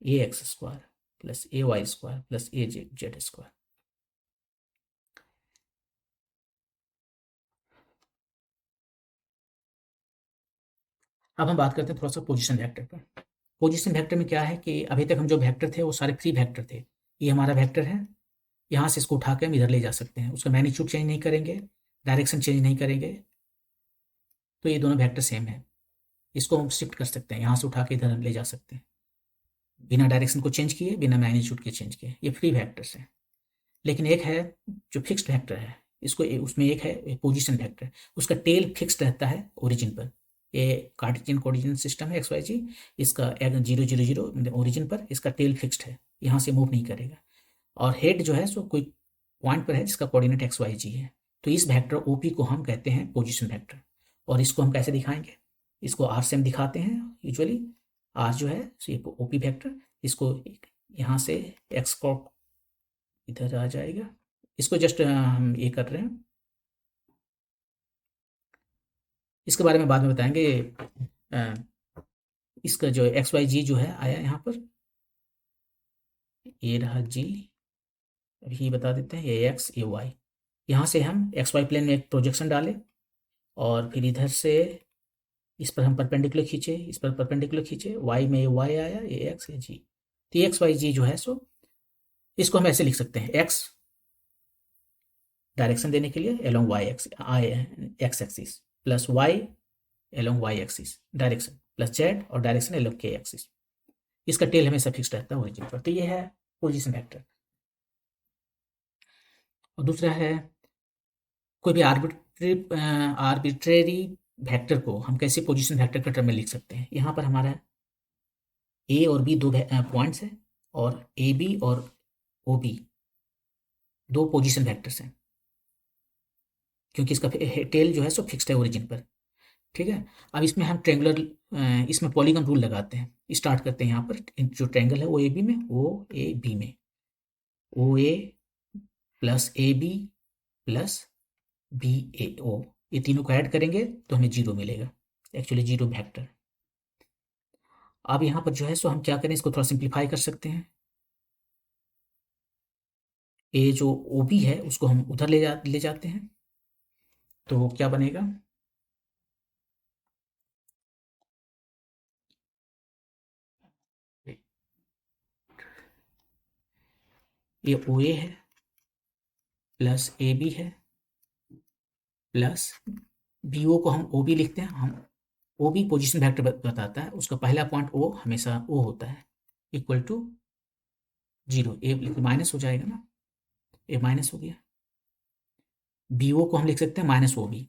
A X square plus A Y square plus A Z square. अब हम बात करते हैं थोड़ा सा पोजीशन वेक्टर पर। पोजीशन वेक्टर में क्या है कि अभी तक हम जो वेक्टर थे वो सारे फ्री वेक्टर थे। ये हमारा वेक्टर है, यहाँ से इसको उठा के हम इधर ले जा सकते हैं, उसका मैग्नीट्यूड चेंज नहीं करेंगे, डायरेक्शन चेंज नहीं करेंगे, तो ये दोनों वेक्टर सेम है। इसको हम शिफ्ट कर सकते हैं, यहाँ से उठा के इधर हम ले जा सकते हैं, बिना डायरेक्शन को चेंज किए, बिना मैग्नीट्यूड के चेंज किए। ये फ्री वेक्टर्स हैं। लेकिन एक है जो फिक्स्ड वेक्टर है, इसको उसमें एक है पोजीशन वेक्टर, उसका टेल फिक्स्ड रहता है ओरिजिन पर। ये कार्टेशियन कोऑर्डिनेट सिस्टम है एक्स वाई जी, इसका 0 0 0 ओरिजिन पर इसका टेल फिक्स्ड है, यहाँ से मूव नहीं करेगा। और हेड जो है सो कोई पॉइंट पर है जिसका कोऑर्डिनेट एक्स वाई जी है। तो इस वेक्टर ओपी को हम कहते हैं पोजीशन वेक्टर। और इसको हम कैसे दिखाएंगे, इसको आर से हम दिखाते हैं यूजुअली। आर जो है ये ओपी वेक्टर, इसको यहाँ से एक्स को इधर आ जाएगा, इसको जस्ट हम ये कर रहे हैं, इसके बारे में बाद में बताएंगे। अ, इसका जो एक्स वाई जी जो है आया यहाँ पर, ये रहा जी, अभी बता देते हैं, ये एक्स ये वाई। यहाँ से हम एक्स वाई प्लेन में एक प्रोजेक्शन डालें, और फिर इधर से इस पर हम परपेंडिकुलर खींचे, इस पर परपेंडिकुलर खींचे, वाई में ये वाई आया, ये एक्स ये जी। तो ये एक्स वाई जी जो है सो इसको हम ऐसे लिख सकते हैं, एक्स डायरेक्शन देने के लिए along Y X axis, plus Y along Y axis direction, plus Z और डायरेक्शन एलोंग के एक्सिस। इसका टेल हमेशा फिक्स रहता है ओरिजिन पर। तो ये है पोजीशन वेक्टर। और दूसरा है कोई भी आर्बिट्रेरी वेक्टर को हम कैसे पोजीशन वेक्टर के टर्म में लिख सकते हैं। यहाँ पर हमारा ए और बी दो पॉइंट्स हैं, और ए बी और ओ बी दो पोजीशन वेक्टर्स हैं, क्योंकि इसका टेल जो है सो फिक्स्ड है ओरिजिन पर। ठीक है, अब इसमें हम ट्रेंगुलर, इसमें पॉलीगन रूल लगाते हैं। स्टार्ट करते हैं यहाँ पर, जो ट्रेंगल है वो ए बी में, ओ ए बी में, O A plus A B plus B A O, ये तीनों को ऐड करेंगे तो हमें 0 मिलेगा, एक्चुअली 0 वेक्टर। अब यहाँ पर जो है सो हम क्या करें, इसको थोड़ा सिंप्लीफाई कर सकते हैं। ए जो ओ बी है उसको हम उधर ले जाते हैं, तो क्या बनेगा, ये ओ ए है प्लस ए बी है प्लस बी ओ को हम ओ बी लिखते हैं। हम ओ बी पोजिशन वेक्टर बताता है, उसका पहला पॉइंट ओ हमेशा ओ होता है, इक्वल टू 0। ए माइनस हो जाएगा ना, ए माइनस हो गया। बी ओ को हम लिख सकते हैं minus O B,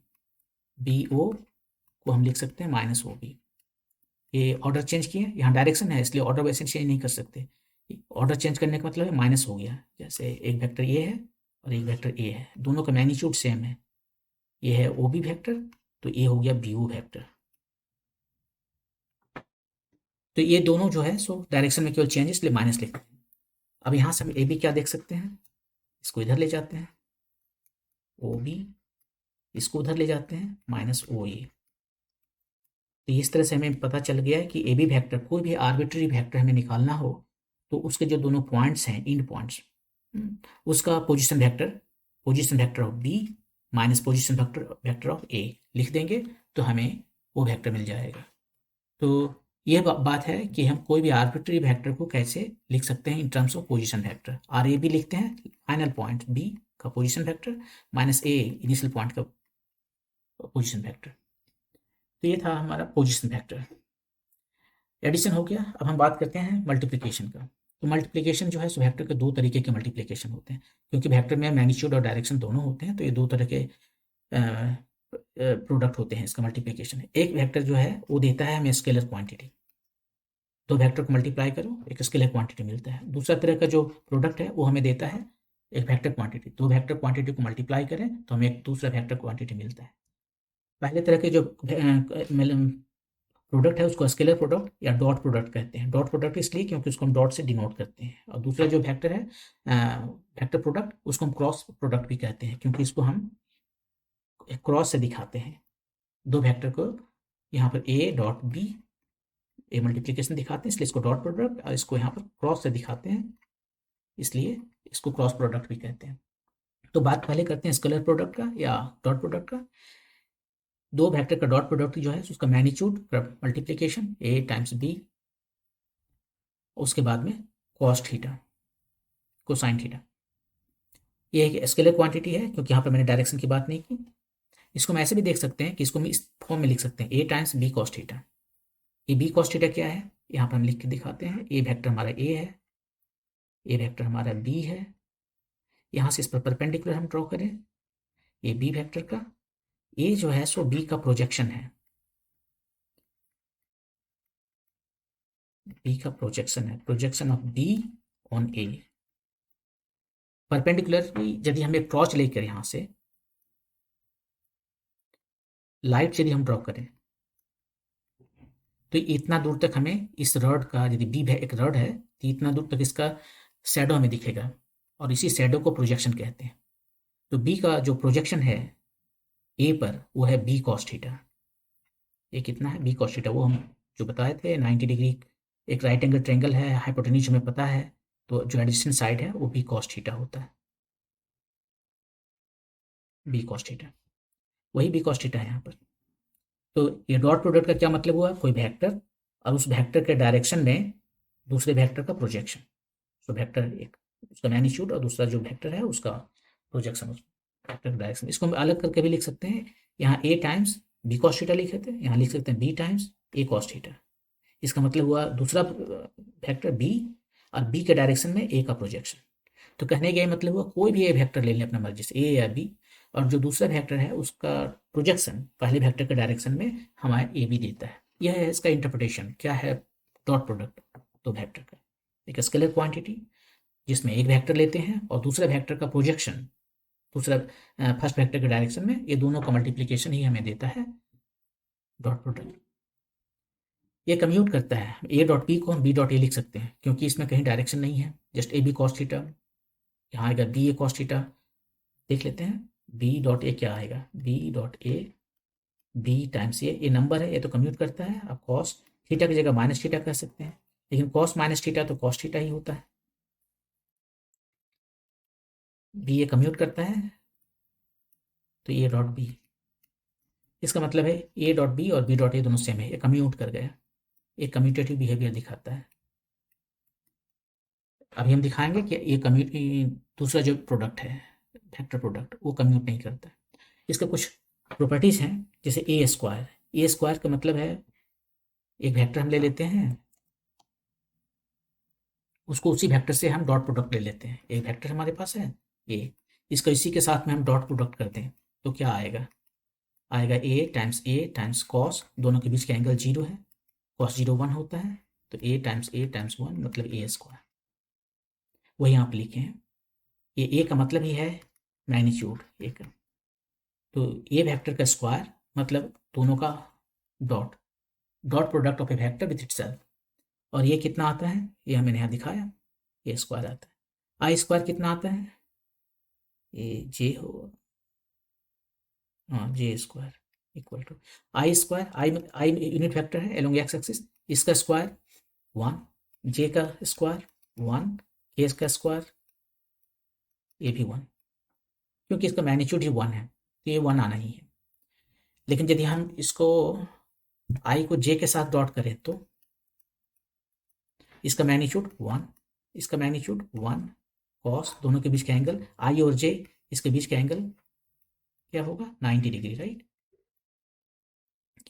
B O को हम लिख सकते हैं माइनस ओ बी। ये ऑर्डर चेंज किए, यहाँ डायरेक्शन है इसलिए ऑर्डर वैसे चेंज नहीं कर सकते, ऑर्डर चेंज करने का मतलब है माइनस हो गया, जैसे एक वेक्टर ए है और एक वेक्टर ए है, दोनों का मैग्नीट्यूड सेम है, ये है ओ बी वेक्टर तो ये हो गया बी ओ वेक्टर। तो ये दोनों जो है सो डायरेक्शन में केवल चेंज है, इसलिए माइनस लिखते हैं। अब यहाँ से हम ए बी क्या देख सकते हैं, इसको इधर ले जाते हैं ओ बी, इसको उधर ले जाते हैं माइनस ओ ए। तो इस तरह से हमें पता चल गया है कि ए बी वेक्टर, कोई भी आर्बिट्री वेक्टर हमें निकालना हो तो उसके जो दोनों पॉइंट्स हैं, इंड पॉइंट्स, उसका position vector of B minus position vector of A लिख देंगे तो हमें वो वेक्टर मिल जाएगा। तो ये बात है कि हम कोई भी आर्बिट्री वेक्टर को कैसे लिख सकते हैं in terms of position vector. R A B लिखते हैं फाइनल पॉइंट बी का position vector minus A initial point का पोजीशन वेक्टर। तो ये था हमारा पोजीशन वेक्टर। एडिशन हो गया। अब हम बात करते हैं मल्टीप्लिकेशन का। तो मल्टीप्लिकेशन जो है सो वेक्टर के दो तरीके के मल्टीप्लिकेशन होते हैं, क्योंकि वेक्टर में मैग्नीट्यूड और डायरेक्शन दोनों होते हैं, तो ये दो तरह के प्रोडक्ट होते हैं इसका मल्टीप्लिकेशन। एक वेक्टर जो है वो देता है हमें स्केलर क्वांटिटी, दो वेक्टर को मल्टीप्लाई करो एक स्केलर क्वांटिटी मिलता है। दूसरा तरह का जो प्रोडक्ट है वो हमें देता है एक वेक्टर क्वांटिटी, दो वेक्टर क्वांटिटी को मल्टीप्लाई करें तो हमें एक दूसरा वेक्टर क्वांटिटी मिलता है। पहले तरह के जो प्रोडक्ट है उसको स्केलर प्रोडक्ट या डॉट प्रोडक्ट कहते हैं। डॉट प्रोडक्ट इसलिए क्योंकि उसको हम डॉट से डिनोट करते हैं। और दूसरा जो वेक्टर है वेक्टर प्रोडक्ट, उसको हम क्रॉस प्रोडक्ट भी कहते हैं, क्योंकि इसको हम क्रॉस से दिखाते हैं। दो वेक्टर को यहाँ पर A dot B, A multiplication दिखाते हैं इसलिए इसको डॉट प्रोडक्ट, और इसको यहाँ पर क्रॉस से दिखाते हैं इसलिए इसको क्रॉस प्रोडक्ट भी कहते हैं। तो बात पहले करते हैं स्केलर प्रोडक्ट का या डॉट प्रोडक्ट का। दो वेक्टर का डॉट प्रोडक्ट जो है उसका मैग्नीट्यूड मल्टीप्लिकेशन ए टाइम्स बी, उसके बाद में कॉस थीटा कोसाइन थीटा। ये एक स्केलर क्वांटिटी है क्योंकि यहाँ पर मैंने डायरेक्शन की बात नहीं की। इसको हम ऐसे भी देख सकते हैं कि इसको हम इस फॉर्म में लिख सकते हैं ए टाइम्स बी कॉस थीटा। ये बी कॉस थीटा क्या है यहाँ पर हम लिख के दिखाते हैं। ए वेक्टर हमारा ए है, ए वेक्टर हमारा बी है, यहाँ से इस पर परपेंडिकुलर हम ड्रॉ करें ये बी वेक्टर का, ए जो है सो बी का प्रोजेक्शन है, बी का प्रोजेक्शन है, projection of be on A. Perpendicularly यदि हम एक टॉर्च लेकर यहाँ से लाइट यदि हम ड्रॉ करें तो इतना दूर तक हमें इस रॉड का, यदि बी एक रॉड है तो इतना दूर तक इसका शैडो हमें दिखेगा और इसी शैडो को प्रोजेक्शन कहते हैं। तो बी का जो प्रोजेक्शन है ए पर वो है बी कॉस थीटा। ये कितना है बी कॉस थीटा, वो हम जो बताए थे 90 डिग्री एक राइट एंगल ट्रायंगल है, हाइपोटेन्यूज हमें पता है, तो जो एडजेसेंट साइड है वो बी कॉस थीटा होता है, बी कॉस थीटा, वही बी कॉस थीटा है यहाँ पर। तो ये डॉट प्रोडक्ट का क्या मतलब हुआ, कोई वेक्टर और उस वेक्टर के डायरेक्शन में दूसरे वेक्टर का प्रोजेक्शन। तो वेक्टर एक उसका मैग्नीट्यूड और दूसरा जो वेक्टर है उसका प्रोजेक्शन उस वेक्टर डायरेक्शन। इसको हम अलग करके भी लिख सकते हैं, यहाँ ए टाइम्स बी कॉस थीटा लिखे थे, यहाँ लिख सकते हैं बी टाइम्स ए कॉस थीटा। इसका मतलब हुआ दूसरा वेक्टर बी और बी के डायरेक्शन में ए का प्रोजेक्शन। तो कहने का मतलब हुआ कोई भी ए वेक्टर ले लें अपना मर्जी से, ए या बी, और जो दूसरा वेक्टर है उसका प्रोजेक्शन पहले वेक्टर के डायरेक्शन में हमारा ए बी देता है। यह है इसका इंटरप्रिटेशन क्या है डॉट प्रोडक्ट दो वेक्टर का, एक स्केलर क्वांटिटी जिसमें एक वेक्टर लेते हैं और दूसरा वेक्टर का प्रोजेक्शन दूसरा फर्स्ट वेक्टर के डायरेक्शन में, ये दोनों का मल्टीप्लिकेशन ही हमें देता है डॉट प्रोडक्ट। ये कम्यूट करता है, ए डॉट बी को हम बी डॉट ए लिख सकते हैं क्योंकि इसमें कहीं डायरेक्शन नहीं है, just A B cos theta. यहाँ आएगा बी ए कॉस थीटा, देख लेते हैं बी डॉट ए क्या आएगा, B dot A B times A number है, ये तो कम्यूट करता है। अब कॉस थीटा की जगह माइनस थीटा कह सकते हैं, लेकिन कॉस माइनस थीटा तो कॉस थीटा ही होता है। बी ए कम्यूट करता है तो ए डॉट बी, इसका मतलब है ए डॉट बी और बी डॉट ए दोनों सेम है, ये कम्यूट कर गया, एक कम्यूटेटिव बिहेवियर दिखाता है। अभी हम दिखाएंगे कि ये कम्यूट दूसरा जो प्रोडक्ट है वेक्टर प्रोडक्ट वो कम्यूट नहीं करता है। इसके कुछ प्रॉपर्टीज हैं जैसे ए स्क्वायर का मतलब है एक वेक्टर हम ले लेते हैं उसको उसी वेक्टर से हम डॉट प्रोडक्ट ले लेते हैं। एक वेक्टर हमारे पास है ए, इसका इसी के साथ में हम डॉट प्रोडक्ट करते हैं तो क्या आएगा, आएगा ए टाइम्स कॉस, दोनों के बीच का एंगल 0 है, कॉस 0 1 होता है, तो ए टाइम्स 1 मतलब ए स्क्वायर। वही यहाँ पे लिखे हैं। ये ए का मतलब ही है मैग्नीट्यूड ए का, तो ए वेक्टर का स्क्वायर मतलब दोनों का dot product of A vector with itself. और ये कितना आता है, ये मैंने यहाँ दिखाया, ये स्क्वायर आता है। आई स्क्वायर कितना आता है, ये जे हो, हाँ J square equal to I square, I unit vector है एलोंग एक्स एक्सिस, इसका स्क्वायर 1, जे का स्क्वायर 1, के का स्क्वायर ये भी 1, क्योंकि इसका मैग्नीट्यूड ही 1 है तो ये 1 आना ही है। लेकिन यदि हम इसको आई को जे के साथ डॉट करें तो इसका मैग्नीट्यूड 1, इसका मैग्नीट्यूड 1, कॉस दोनों के बीच का एंगल आई और जे, इसके बीच का एंगल क्या होगा 90 डिग्री, राइट।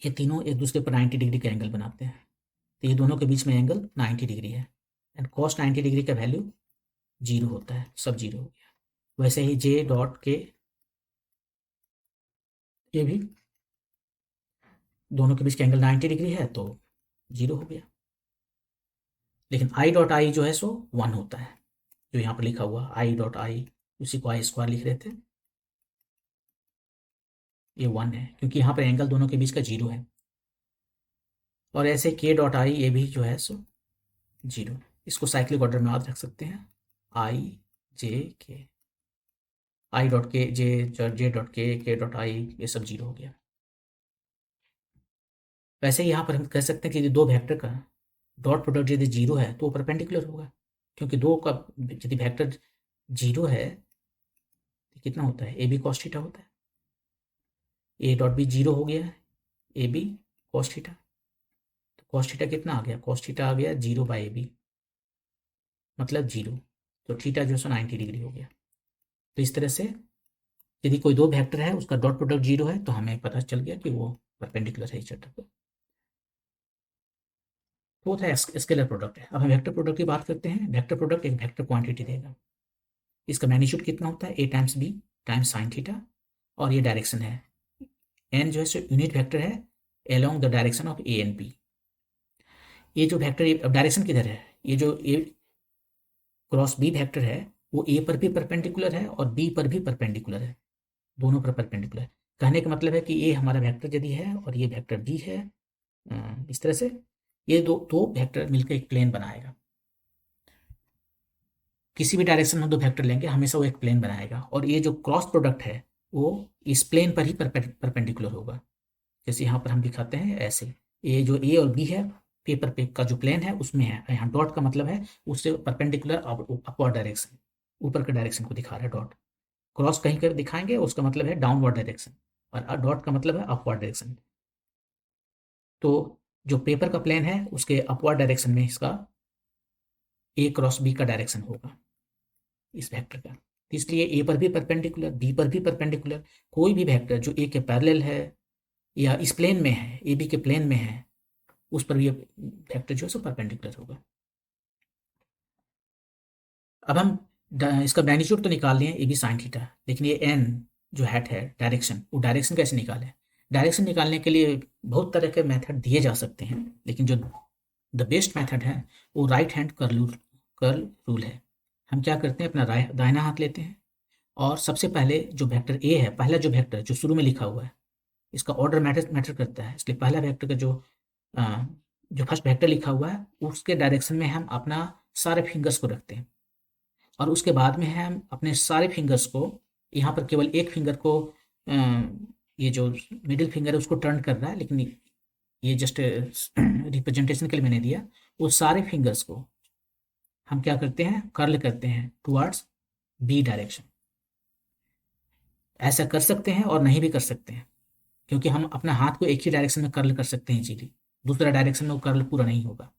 ये तीनों एक दूसरे पर 90 डिग्री का एंगल बनाते हैं, तो ये दोनों के बीच में एंगल 90 डिग्री है, एंड कॉस 90 डिग्री का वैल्यू 0 होता है, सब 0 हो गया। वैसे ही जे डॉट के, ये भी दोनों के बीच का एंगल 90 डिग्री है तो 0 हो गया। लेकिन आई डॉट आई जो है सो 1 होता है, जो यहाँ पर लिखा हुआ आई डॉट आई, उसी को आई स्क्वायर लिख रहे थे, ये 1 है क्योंकि यहाँ पर एंगल दोनों के बीच का 0 है। और ऐसे के डॉट आई ये भी जो है सो 0, इसको साइक्लिक ऑर्डर में याद रख सकते हैं, आई जे के, आई डॉट के जे डॉट के डॉट आई, ये सब 0 हो गया। वैसे ही यहाँ पर हम कह सकते हैं कि यदि दो वेक्टर का डॉट प्रोडक्ट यदि 0 है तो वो परपेंडिकुलर होगा, क्योंकि दो का यदि वेक्टर 0 है तो कितना होता है, ए बी कॉस थीटा होता है, ए डॉट बी 0 हो गया है, ए बी कॉस थीटा, तो कॉस थीटा कितना आ गया, कॉस थीटा आ गया 0 बाई ए बी मतलब 0, तो थीटा जो है 90 डिग्री हो गया। तो इस तरह से यदि कोई दो वेक्टर है उसका डॉट प्रोडक्ट 0 है तो हमें पता चल गया कि वो परपेंडिकुलर है इच अदर पर। वो था स्केलर प्रोडक्ट है। अब हम वेक्टर प्रोडक्ट की बात करते हैं। वेक्टर प्रोडक्ट एक वेक्टर क्वांटिटी देगा, इसका मैग्नीट्यूड कितना होता है, A times B times sine theta, और ये डायरेक्शन है, एन जो है सो यूनिट वेक्टर है along the direction of A and B. ये जो वेक्टर डायरेक्शन किधर है, ये जो ए क्रॉस बी वेक्टर है वो ए पर भी परपेंडिकुलर है और बी पर भी परपेंडिकुलर है, दोनों पर परपेंडिकुलर है। कहने का मतलब है कि ये हमारा वेक्टर यदि है और ये वेक्टर बी है, इस तरह से ये दो दो वेक्टर मिलकर एक प्लेन बनाएगा। किसी भी डायरेक्शन में दो वेक्टर लेंगे हमेशा वो एक प्लेन बनाएगा, और ये जो क्रॉस प्रोडक्ट है वो इस प्लेन पर ही परपेंडिकुलर होगा। जैसे यहाँ पर हम दिखाते हैं ऐसे, ये जो ए और बी है पेपर पे का जो प्लेन है उसमें है, यहाँ डॉट का मतलब है उससे परपेंडिकुलर अपवर्ड डायरेक्शन, ऊपर के डायरेक्शन को दिखा रहा है डॉट। क्रॉस कहीं कर दिखाएंगे उसका मतलब है डाउनवर्ड डायरेक्शन, और डॉट का मतलब है अपवर्ड डायरेक्शन। तो जो पेपर का प्लेन है उसके अपवर्ड डायरेक्शन में इसका ए क्रॉस बी का डायरेक्शन होगा इस वेक्टर का, इसलिए ए पर भी परपेंडिकुलर बी पर भी परपेंडिकुलर। कोई भी वेक्टर जो ए के पैरेलल है या इस प्लेन में है, ए बी के प्लेन में है, उस पर भी वेक्टर जो है सो परपेंडिकुलर होगा। अब हम इसका मैग्नीट्यूड तो निकाल लिए ए बी साइन थीटा, लेकिन ये एन जो हैट है डायरेक्शन, वो डायरेक्शन कैसे निकालें। डायरेक्शन निकालने के लिए बहुत तरह के मेथड दिए जा सकते हैं, लेकिन जो द बेस्ट मेथड है वो राइट हैंड कर्ल रूल है। हम क्या करते हैं, अपना दाहिना हाथ लेते हैं और सबसे पहले जो वेक्टर ए है, पहला जो वेक्टर जो शुरू में लिखा हुआ है, इसका ऑर्डर मैटर करता है, इसलिए पहला वेक्टर का जो फर्स्ट वेक्टर लिखा हुआ है उसके डायरेक्शन में हम अपना सारे फिंगर्स को रखते हैं, और उसके बाद में हम अपने सारे फिंगर्स को, यहाँ पर केवल एक फिंगर को ये जो मिडिल फिंगर है उसको टर्न कर रहा है, लेकिन ये जस्ट रिप्रेजेंटेशन के लिए मैंने दिया, वो सारे फिंगर्स को हम क्या करते हैं, कर्ल करते हैं टुवर्ड्स बी डायरेक्शन। ऐसा कर सकते हैं और नहीं भी कर सकते हैं, क्योंकि हम अपना हाथ को एक ही डायरेक्शन में कर्ल कर सकते हैं इजीली, दूसरा डायरेक्शन में वो कर्ल पूरा नहीं होगा।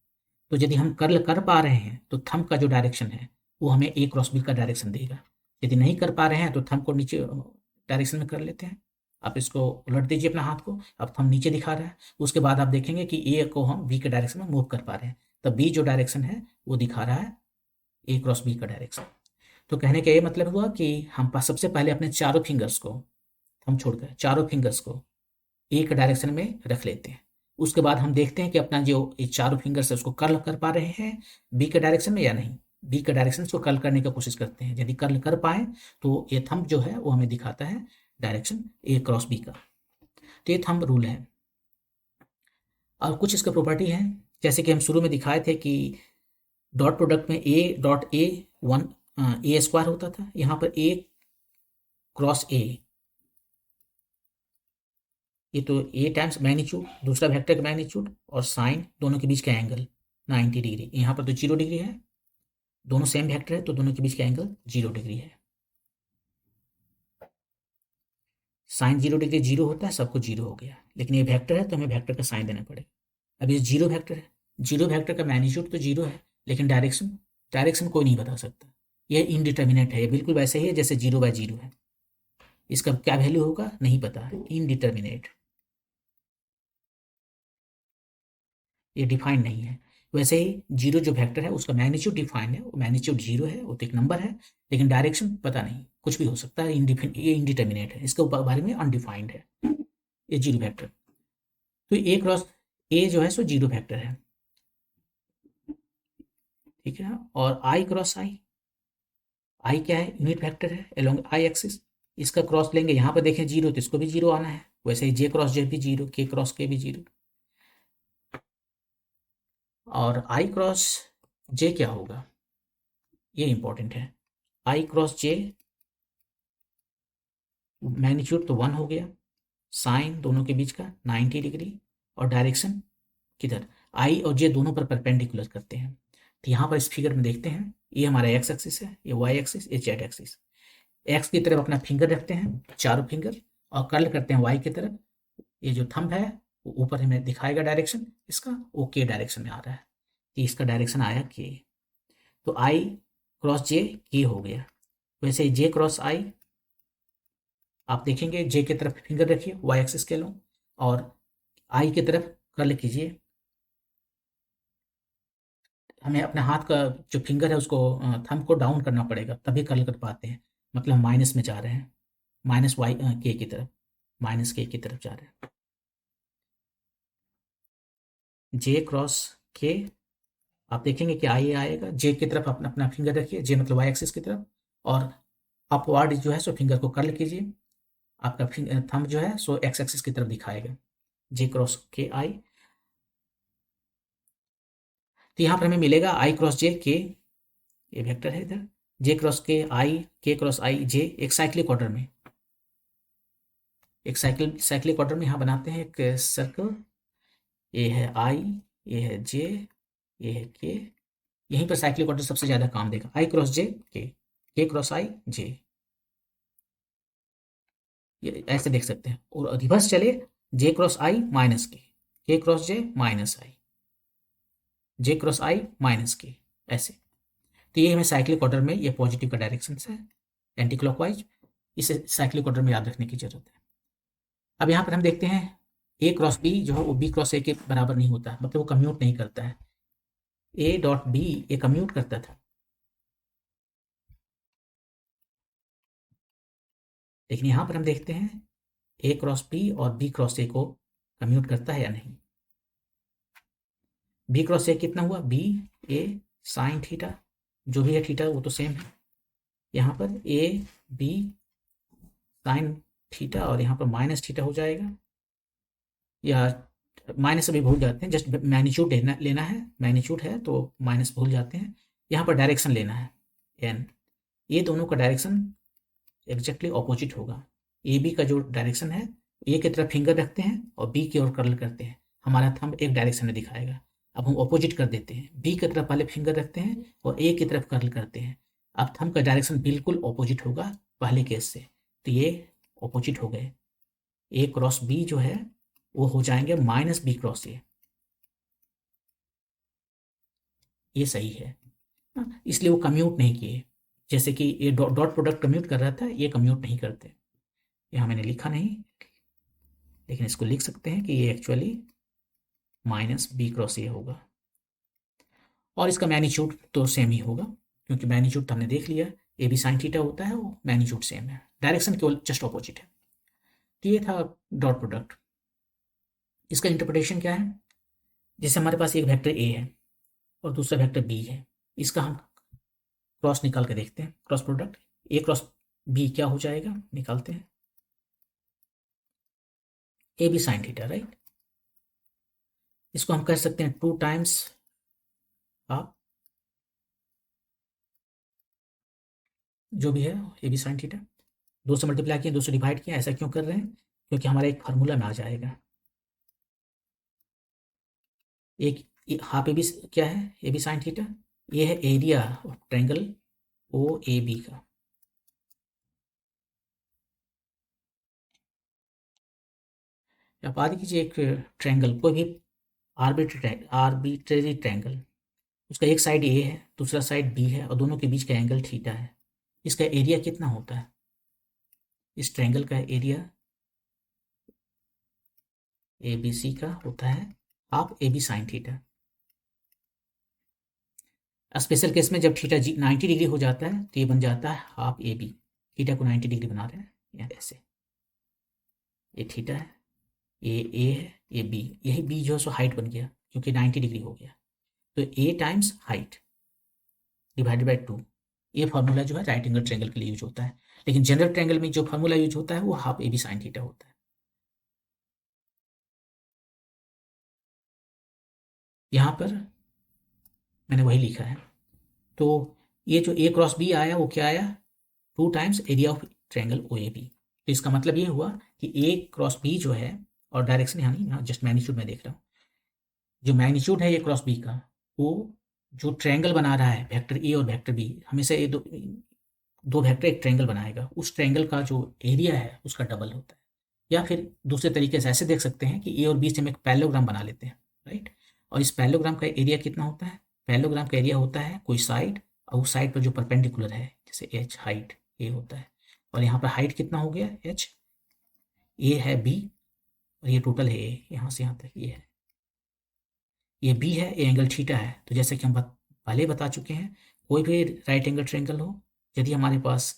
तो यदि हम कर्ल कर पा रहे हैं तो थंब का जो डायरेक्शन है वो हमें ए क्रॉस बी का डायरेक्शन देगा। यदि नहीं कर पा रहे हैं तो थंब को नीचे डायरेक्शन में कर लेते हैं। आप इसको उलट दीजिए अपना हाथ को, अब थंब नीचे दिखा रहा है, उसके बाद आप देखेंगे कि ए को हम बी के डायरेक्शन में मूव कर पा रहे हैं, तब बी जो डायरेक्शन है वो दिखा रहा है ए क्रॉस बी का डायरेक्शन। तो कहने का ये मतलब हुआ कि हम सबसे पहले अपने चारों फिंगर्स को, हम छोड़कर चारों फिंगर्स को ए के डायरेक्शन में रख लेते हैं। उसके बाद हम देखते हैं कि अपना जो ये चारों फिंगर्स है उसको कर्ल कर पा रहे हैं बी के डायरेक्शन में या नहीं। बी का डायरेक्शन को कर्ल करने का कोशिश करते हैं। यदि कर्ल कर पाए तो ये थंब जो है वो हमें दिखाता है डायरेक्शन ए क्रॉस बी का। तो ये थंब रूल है। और कुछ इसका प्रॉपर्टी है, जैसे कि हम शुरू में दिखाए थे कि डॉट प्रोडक्ट में ए dot A one A square होता था, यहाँ पर ए क्रॉस ए, ये तो ए टाइम्स मैग्नीट्यूड, दूसरा वेक्टर का मैग्नीट्यूड और साइन दोनों के बीच का एंगल 90 डिग्री। यहाँ पर तो 0 डिग्री है, दोनों सेम वेक्टर है तो दोनों के बीच का एंगल 0 डिग्री है। साइन 0 डिग्री 0 होता है, सबको 0 हो गया, लेकिन ये वेक्टर है तो हमें वेक्टर का साइन देना पड़ेगा। अब ये 0 वेक्टर है, 0 वेक्टर का मैग्नीट्यूड तो 0 है, लेकिन डायरेक्शन कोई नहीं बता सकता, ये इनडिटर्मिनेट है। ये बिल्कुल वैसे ही है जैसे 0/0 है, इसका क्या वैल्यू होगा नहीं पता है, इनडिटर्मिनेट, ये डिफाइंड नहीं है। वैसे ही 0 जो वेक्टर है उसका मैग्नीट्यूड डिफाइंड है, वो मैग्नीट्यूड 0 है, वो तो एक नंबर है, लेकिन डायरेक्शन पता नहीं, कुछ भी हो सकता है, ये इनडिटर्मिनेट है, इसके बारे में अनडिफाइंड है ये 0 वेक्टर। तो ए क्रॉस ए जो है सो 0 वेक्टर है, ठीक है। और आई क्रॉस आई क्या है, यूनिट वेक्टर है अलोंग आई एक्सिस, इसका क्रॉस लेंगे, यहाँ पर देखें 0 तो इसको भी 0 आना है, वैसे ही जे क्रॉस जे भी 0, के क्रॉस के भी 0। और आई क्रॉस जे क्या होगा, ये इंपॉर्टेंट है। आई क्रॉस जे मैग्नीट्यूड तो 1 हो गया, साइन दोनों के बीच का 90 डिग्री, और डायरेक्शन किधर, आई और जे दोनों पर परपेंडिकुलर करते हैं। तो यहाँ पर इस फिगर में देखते हैं, ये हमारा एक्स एक्सिस है, ये वाई एक्सिस, ये जेड एक्सिस। एक्स की तरफ अपना फिंगर रखते हैं, चारों फिंगर, और कर्ल करते हैं वाई की तरफ। ये जो थंब है वो ऊपर हमें दिखाएगा डायरेक्शन इसका, वो के डायरेक्शन में आ रहा है, तो इसका डायरेक्शन आया के। तो आई क्रॉस जे के हो गया, वैसे जे क्रॉस आई आप देखेंगे, जे की तरफ फिंगर रखिए वाई एक्सिस के लो, और आई की तरफ कर्ल कीजिए। हमें अपने हाथ का जो फिंगर है उसको थंब को डाउन करना पड़ेगा, तभी कर्ल कर पाते हैं, मतलब हम माइनस में जा रहे हैं, माइनस वाई के की तरफ, माइनस के की तरफ जा रहे हैं। जे क्रॉस के आप देखेंगे कि आई आएगा, जे की तरफ अपना अपना फिंगर रखिए, जे मतलब वाई एक्सिस की तरफ, और अपवर्ड जो है सो फिंगर को कर्ल कीजिए, आपका थंब जो है सो एक्स एक्सिस की तरफ दिखाएगा, जे क्रॉस के आई। तो यहाँ पर हमें मिलेगा आई क्रॉस जे के, ये वेक्टर है इधर, जे क्रॉस के क्रॉस आई जे, एक साइक्लिक ऑर्डर में, एक साइक्लिक ऑर्डर में यहाँ बनाते हैं एक सर्कल, ये है आई, ये है जे, ये है के, यहीं पर साइक्लिक ऑर्डर सबसे ज्यादा काम देगा, आई क्रॉस जे के क्रॉस आई जे, ये ऐसे देख सकते हैं। और रिवर्स चले, जे क्रॉस आई माइनस के क्रॉस जे माइनस आई, जे क्रॉस आई माइनस के, ऐसे। तो ये हमें साइक्लिक ऑर्डर में ये पॉजिटिव का डायरेक्शन है, एंटी क्लॉकवाइज, इसे साइक्लिक ऑर्डर में याद रखने की जरूरत है। अब यहाँ पर हम देखते हैं ए क्रॉस बी जो है वो बी क्रॉस ए के बराबर नहीं होता, मतलब वो कम्यूट नहीं करता है, ए डॉट बी ये कम्यूट करता था, लेकिन यहाँ पर हम देखते हैं ए क्रॉस बी और बी क्रॉस ए को कम्यूट करता है या नहीं। बी क्रॉस ए कितना हुआ, बी ए साइन थीटा, जो भी है थीटा वो तो सेम है, यहाँ पर ए बी साइन थीटा, और यहाँ पर माइनस थीटा हो जाएगा, या माइनस अभी भूल जाते हैं, जस्ट मैग्नीट्यूड लेना है, मैग्नीट्यूड है तो माइनस भूल जाते हैं। यहाँ पर डायरेक्शन लेना है एन, ये दोनों का डायरेक्शन एग्जैक्टली ऑपोजिट होगा। ए बी का जो डायरेक्शन है, ए की तरफ फिंगर रखते हैं और बी की ओर कर्ल करते हैं, हमारा थंब एक डायरेक्शन में दिखाएगा। अब हम ऑपोजिट कर देते हैं, बी की तरफ पहले फिंगर रखते हैं और ए की तरफ कर्ल करते हैं, अब थंब का डायरेक्शन बिल्कुल ऑपोजिट होगा पहले केस से, तो ये ऑपोजिट हो गए, ए क्रॉस बी जो है वो हो जाएंगे माइनस बी क्रॉस ए, ये सही है। इसलिए वो कम्यूट नहीं किए, जैसे कि ये डॉट प्रोडक्ट कम्यूट कर रहा था, ये कम्यूट नहीं करते, यहाँ मैंने लिखा नहीं, लेकिन इसको लिख सकते हैं कि ये actually minus B cross A होगा, और इसका मैग्नीट्यूड तो सेम ही होगा, क्योंकि मैग्नीट्यूड तो हमने देख लिया, ए बी साइन थीटा होता है, वो मैग्नीट्यूड सेम है, डायरेक्शन केवल जस्ट ऑपोजिट है। तो ये था डॉट प्रोडक्ट। इसका इंटरप्रिटेशन क्या है, जैसे हमारे पास एक वेक्टर ए है और दूसरा वेक्टर बी है, इसका हम क्रॉस निकाल के देखते हैं, cross product A cross B क्या हो जाएगा, निकालते हैं। A B sine theta, right. इसको हम कह सकते हैं 2 टाइम्स हाफ, जो भी है ए बी साइन थीटा। 2 से मल्टीप्लाई किया, 2 से डिवाइड किया। ऐसा क्यों कर रहे हैं? क्योंकि हमारा एक फार्मूला में आ जाएगा। एक हाफ ए बी क्या है, ए बी साइन थीटा। ये है area of triangle O A B का। आप आदि कीजिए एक ट्रायंगल, कोई भी आर्बिट्रेरी ट्रायंगल, उसका एक साइड ए है, दूसरा साइड बी है, और दोनों के बीच का एंगल थीटा है। इसका एरिया कितना होता है? इस ट्रायंगल का एरिया ए बी सी का होता है half A B sine theta. Special case में जब थीटा 90 डिग्री हो जाता है तो ये बन जाता है हाफ ए बी। थीटा को 90 डिग्री बना रहे हैं या ऐसे, ये थीटा है, ये ए है, ये बी, यही बी जो है सो हाइट बन गया क्योंकि 90 डिग्री हो गया। तो ए टाइम्स हाइट डिवाइडेड बाई 2। ये फार्मूला जो है राइट एंगल ट्रायंगल के लिए यूज होता है, लेकिन जनरल ट्रायंगल में जो फार्मूला यूज होता है वो half A B sine theta होता है। यहाँ पर मैंने वही लिखा है। तो ये जो ए क्रॉस बी आया वो क्या आया, 2 times area of triangle O A B. तो इसका मतलब ये हुआ कि ए क्रॉस बी जो है, और डायरेक्शन यहाँ नहीं, यहाँ जस्ट मैग्नीट्यूड में देख रहा हूँ, जो मैग्नीट्यूड है ए क्रॉस बी का, वो जो ट्रायंगल बना रहा है वेक्टर ए और वेक्टर बी, हमेशा ये दो वेक्टर एक ट्रायंगल बनाएगा, उस ट्रायंगल का जो एरिया है उसका डबल होता है। या फिर दूसरे तरीके से ऐसे देख सकते हैं कि ए और बी से हम एक पैरेललोग्राम बना लेते हैं, राइट। और इस पैरेललोग्राम का एरिया कितना होता है? पैरेललोग्राम का एरिया होता है कोई साइड, और उस साइड पर जो परपेंडिकुलर है, जैसे एच हाइट ए होता है, और यहाँ पर हाइट कितना हो गया एच, ए है बी, और ये टोटल है ए, यहाँ से यहाँ तक ये है, ये बी है, ये एंगल थीटा है। तो जैसे कि हम पहले बता चुके हैं, कोई भी राइट एंगल ट्रायंगल हो, यदि हमारे पास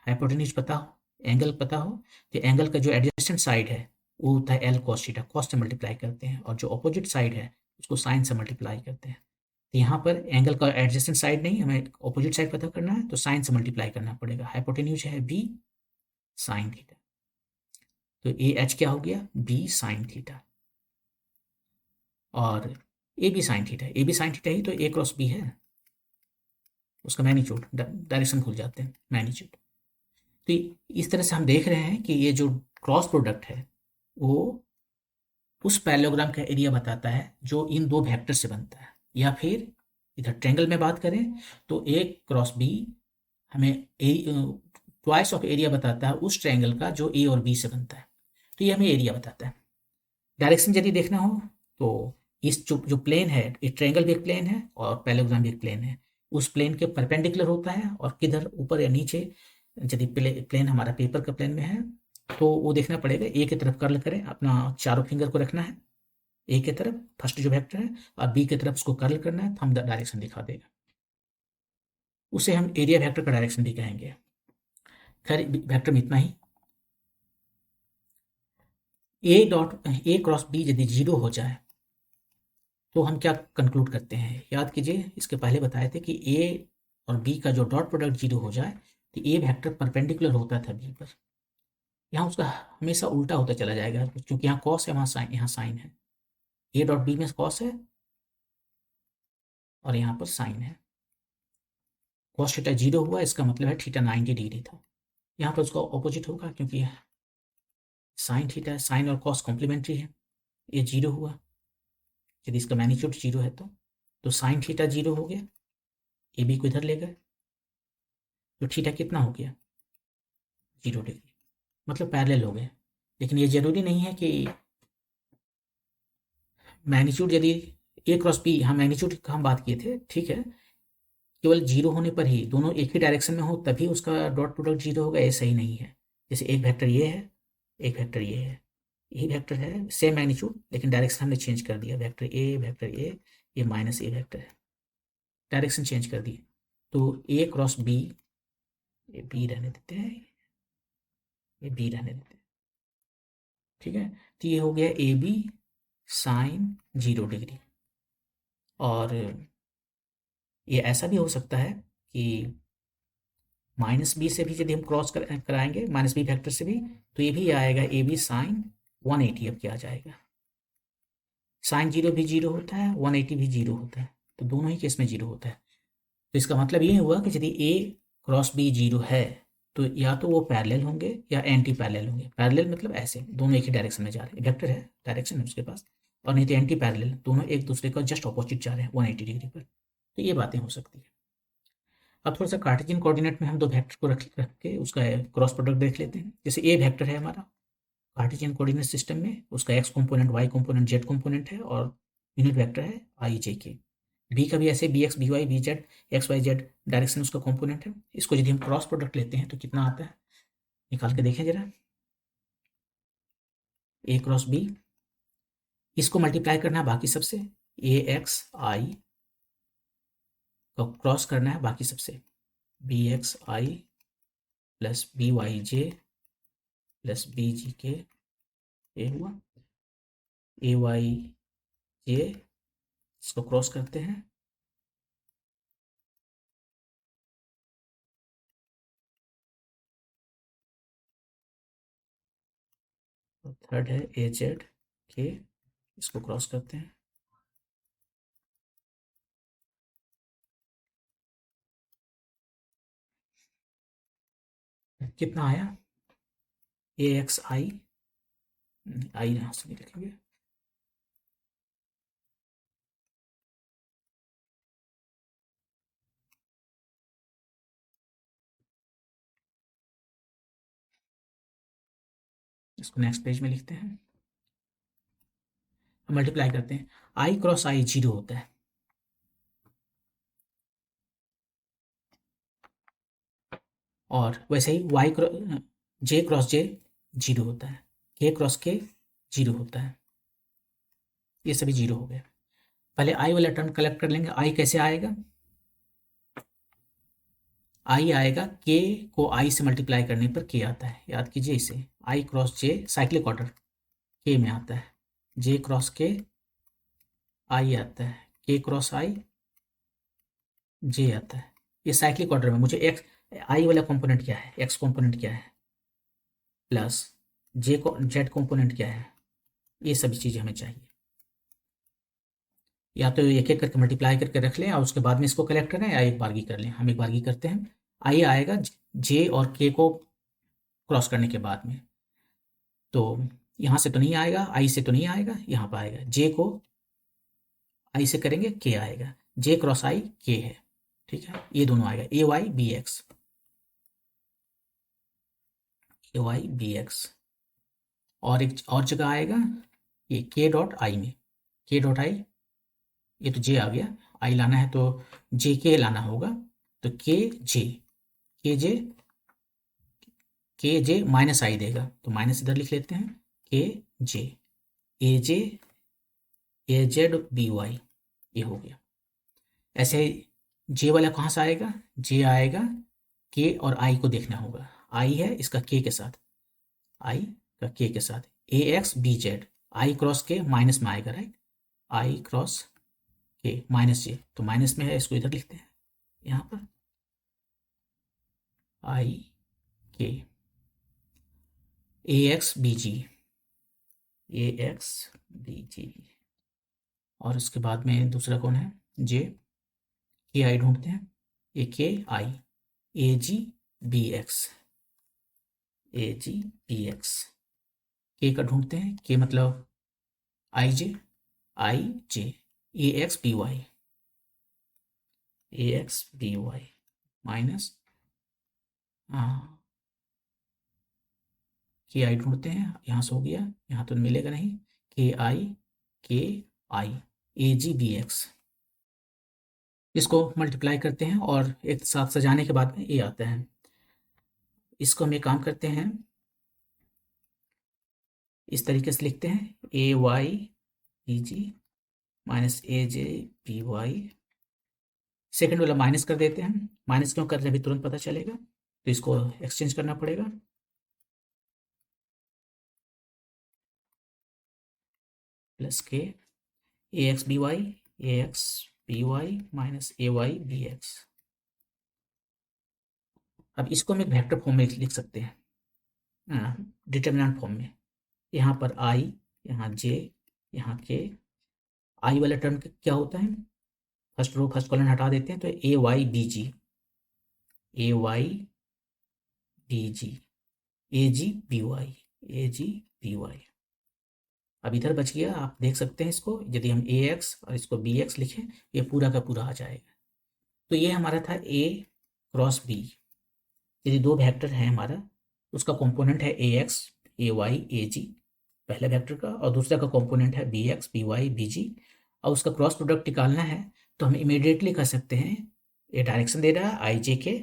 हाइपोटेन्यूज पता हो, एंगल पता हो, तो एंगल का जो एडजेसेंट साइड है वो होता है एल कॉस थीटा, कॉस से मल्टीप्लाई करते हैं, और जो अपोजिट साइड है उसको साइन से मल्टीप्लाई करते हैं। तो यहाँ पर एंगल का एडजेसेंट साइड नहीं, हमें अपोजिट साइड पता करना है, तो साइन से मल्टीप्लाई करना पड़ेगा। हाइपोटेन्यूज है बी साइन थीटा, तो ए एच क्या हो गया, बी साइन थीटा। और A B sine theta, A B sine theta ही तो ए क्रॉस बी है, उसका मैग्नीट्यूड, डायरेक्शन भूल जाते हैं, मैग्नीट्यूड। तो इस तरह से हम देख रहे हैं कि ये जो क्रॉस प्रोडक्ट है वो उस पैरेललोग्राम का एरिया बताता है जो इन दो वेक्टर से बनता है। या फिर इधर ट्रायंगल में बात करें तो ए क्रॉस बी हमें ट्वाइस ऑफ एरिया बताता है उस ट्रायंगल का जो ए और बी से बनता है। तो ये हमें एरिया बताता है। डायरेक्शन यदि देखना हो तो इस जो प्लेन है, ये ट्रायंगल भी एक प्लेन है और पैरेललोग्राम भी एक प्लेन है, उस प्लेन के परपेंडिकुलर होता है, और किधर ऊपर या नीचे, यदि प्लेन हमारा पेपर का प्लेन में है तो वो देखना पड़ेगा, ए की तरफ कर्ल करें, अपना चारों फिंगर को रखना है ए की तरफ, फर्स्ट जो वेक्टर है, और बी की तरफ उसको कर्ल करना है, तो हम डायरेक्शन दिखा देगा, उसे हम एरिया वेक्टर का डायरेक्शन भी कहेंगे। खैर वेक्टर में इतना ही। ए क्रॉस बी यदि 0 हो जाए तो हम क्या कंक्लूड करते हैं, याद कीजिए इसके पहले बताए थे कि ए और बी का जो डॉट प्रोडक्ट 0 हो जाए तो ए वेक्टर परपेंडिकुलर होता था बी पर, यहाँ उसका हमेशा उल्टा होता चला जाएगा, क्योंकि यहाँ कॉस है, वहाँ साइन, यहाँ साइन है। ए डॉट बी में कॉस है और यहाँ पर साइन है। कॉस थीटा 0 हुआ, इसका मतलब है थीटा 90 डिग्री था। यहाँ पर उसका ऑपोजिट होगा क्योंकि साइन थीटा है, साइन और कॉस कॉम्प्लीमेंट्री है। ये 0 हुआ यदि इसका मैग्नीट्यूड 0 है तो साइन थीटा 0 हो गया, ए बी को इधर ले गए, तो थीटा कितना हो गया 0 डिग्री, मतलब पैरेलल हो गए। लेकिन ये जरूरी नहीं है कि मैग्नीट्यूड यदि ए क्रॉस बी, हाँ मैग्नीट्यूड का हम बात किए थे, ठीक है, केवल 0 होने पर ही दोनों एक ही डायरेक्शन में हो तभी उसका डॉट प्रोडक्ट 0 होगा, ऐसा ही नहीं है। जैसे एक वेक्टर ये है, एक वेक्टर ये है, यही वेक्टर है, सेम मैग्नीट्यूड, लेकिन डायरेक्शन हमने चेंज कर दिया, वेक्टर ए, ये माइनस ए वेक्टर है, डायरेक्शन चेंज कर दी। तो ए क्रॉस बी, ये बी रहने देते हैं, ये बी रहने देते हैं, ठीक है। तो ये हो गया ए बी साइन 0 डिग्री। और ये ऐसा भी हो सकता है कि माइनस बी से भी यदि हम क्रॉस कराएंगे माइनस बी फैक्टर से भी, तो ये भी आएगा ए बी साइन 180। अब क्या आ जाएगा, साइन जीरो भी जीरो होता है, 180 भी जीरो होता है, तो दोनों ही केस में जीरो होता है। तो इसका मतलब ये हुआ कि यदि ए क्रॉस बी जीरो है तो या तो वो पैरेलल होंगे या एंटी पैरेलल होंगे। पैरेलल मतलब ऐसे दोनों एक ही डायरेक्शन में जा रहे हैं, वेक्टर है, डायरेक्शन है उसके पास, और नहीं तो एंटी पैरेलल, दोनों एक दूसरे का जस्ट ऑपोजिट जा रहे हैं 180 डिग्री पर। तो ये बातें हो सकती है। अब थोड़ा सा कार्टेशियन कोऑर्डिनेट में हम दो वेक्टर को रख के उसका क्रॉस प्रोडक्ट देख लेते हैं। जैसे ए वेक्टर है हमारा कार्टेशियन कोऑर्डिनेट सिस्टम में, उसका X component, Y component, Z component है, और यूनिट वेक्टर है आई जे के। बी का भी ऐसे B x B Y B Z, X Y Z direction उसका कंपोनेंट है। इसको यदि हम क्रॉस प्रोडक्ट लेते हैं तो कितना आता है, निकाल के देखें जरा। ए क्रॉस बी, इसको मल्टीप्लाई करना है बाकी सबसे, ए एक्स आई को क्रॉस करना है बाकी सबसे, B x I plus B Y J plus B जी के, ये हुआ ए वाई जे, इसको क्रॉस करते हैं, और थर्ड है ए जेड के, इसको क्रॉस करते हैं, कितना आया, ए एक्स आई, आई यहाँ से नहीं लिखेंगे, इसको नेक्स्ट पेज में लिखते हैं, मल्टीप्लाई करते हैं, आई क्रॉस आई जीरो होता है, और वैसे ही वाई जे क्रॉस जे जीरो होता है, के क्रॉस के जीरो होता है, ये सभी जीरो हो गए। पहले आई वाला टर्म कलेक्ट कर लेंगे। आई कैसे आएगा, आई आएगा के को आई से मल्टीप्लाई करने पर के आता है, याद कीजिए इसे, आई क्रॉस जे साइक्लिक ऑर्डर के में आता है, जे क्रॉस के आई आता है, के क्रॉस आई जे आता है, ये साइक्लिक ऑर्डर में। मुझे एक्स आई वाला कंपोनेंट क्या है, एक्स कंपोनेंट क्या है, प्लस जे को जेड कंपोनेंट क्या है, ये सभी चीज़ें हमें चाहिए। या तो एक एक करके मल्टीप्लाई करके रख लें और उसके बाद में इसको कलेक्ट करें, या एक बारगी कर लें। हम एक बारगी करते हैं। आई आएगा जे और के को क्रॉस करने के बाद में, तो यहाँ से तो नहीं आएगा, आई से तो नहीं आएगा, यहाँ पर आएगा, जे को आई से करेंगे के आएगा, जे क्रॉस आई के है, ठीक है, ये दोनों आएगा, ए वाई बी एक्स, ए वाई बी एक्स। और एक और जगह आएगा ये के डॉट आई में, के डॉट आई, ये तो जे आ गया, आई लाना है तो जे के लाना होगा, तो के जे माइनस आई देगा, तो माइनस इधर लिख लेते हैं, के जे ए जे ए जेड बी वाई, ये हो गया। ऐसे जे वाला कहाँ से आएगा, जे आएगा के और आई को देखना होगा, आई है इसका के के साथ, आई का के के साथ, ए एक्स बी जेड, आई क्रॉस के माइनस में आएगा, राइट, आई क्रॉस के माइनस जे, तो माइनस में है, इसको इधर लिखते हैं यहाँ पर, आई के ए एक्स बी जी, ए एक्स बी जी, और उसके बाद में दूसरा कौन है, जे, के आई ढूंढते हैं, ए के आई, ए जी बी एक्स, ए जी बी एक्स, के का ढूंढते हैं, के मतलब आई जे ए एक्स बी वाई, ए एक्स बी वाई माइनस, हाँ के आई ढूंढते हैं, यहाँ से हो गया, यहाँ तो मिलेगा नहीं, के आई ए जी बी एक्स, इसको मल्टीप्लाई करते हैं और एक साथ सजाने के बाद में ए आता है। इसको हम एक काम करते हैं, इस तरीके से लिखते हैं, ए वाई बी जी माइनस ए जे बी वाई, सेकेंड वाला माइनस कर देते हैं, माइनस क्यों कर रहे हैं अभी तुरंत पता चलेगा, तो इसको एक्सचेंज करना पड़ेगा, प्लस के ए एक्स बी वाई, ए एक्स बी वाई माइनस ए वाई बी एक्स, अब इसको हम एक वेक्टर फॉर्म में लिख सकते हैं, डिटर्मिनेंट फॉर्म में। यहाँ पर आई, यहाँ जे, यहाँ के। आई वाला टर्म क्या होता है, फर्स्ट रो फर्स्ट कॉलम हटा देते हैं तो ए वाई बी जी, ए वाई बी जी, ए जी बी वाई, ए जी बी वाई। अब इधर बच गया, आप देख सकते हैं इसको, यदि हम ए एक्स और इसको बी एक्स लिखें ये पूरा का पूरा आ जाएगा। तो ये हमारा था ए क्रॉस बी। यदि दो वेक्टर है हमारा, उसका कंपोनेंट है ए एक्स ए वाई ए जी पहले वेक्टर का, और दूसरा का कंपोनेंट है B x B Y B z, और उसका क्रॉस प्रोडक्ट निकालना है। तो हम इमीडिएटली कर सकते हैं, ये डायरेक्शन दे रहा है आई जे के,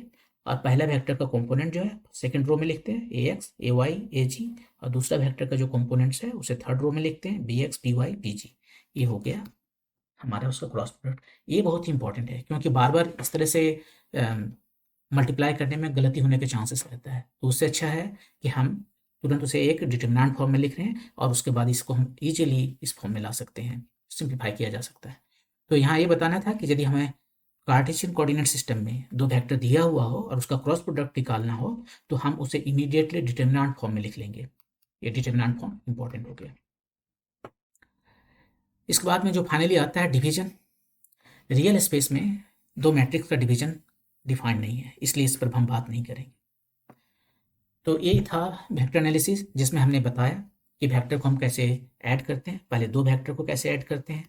और पहला वेक्टर का कंपोनेंट जो है सेकंड रो में लिखते हैं ए एक्स ए वाई ए जी, और दूसरा वेक्टर का जो कंपोनेंट्स है उसे थर्ड रो में लिखते हैं B x B Y B z. ये हो गया हमारा उसका क्रॉस प्रोडक्ट। ये बहुत ही इंपॉर्टेंट है क्योंकि बार बार इस तरह से मल्टीप्लाई करने में गलती होने के चांसेस रहता है, तो उससे अच्छा है कि हम तुरंत उसे एक डिटरमिनेंट फॉर्म में लिख रहे हैं और उसके बाद इसको हम इजीली इस फॉर्म में ला सकते हैं, सिंप्लीफाई किया जा सकता है। तो यहाँ ये बताना था कि यदि हमें कार्टेशियन कोऑर्डिनेट सिस्टम में दो वेक्टर दिया हुआ हो और उसका क्रॉस प्रोडक्ट निकालना हो तो हम उसे इमीडिएटली डिटरमिनेंट फॉर्म में लिख लेंगे। ये डिटरमिनेंट फॉर्म इंपॉर्टेंट हो गया। इसके बाद में जो फाइनली आता है डिवीजन। रियल स्पेस में दो मैट्रिक्स का डिवीजन डिफाइंड नहीं है, इसलिए इस पर हम बात नहीं करेंगे। तो ये था वेक्टर एनालिसिस, जिसमें हमने बताया कि वेक्टर को हम कैसे ऐड करते हैं, पहले दो वेक्टर को कैसे ऐड करते हैं,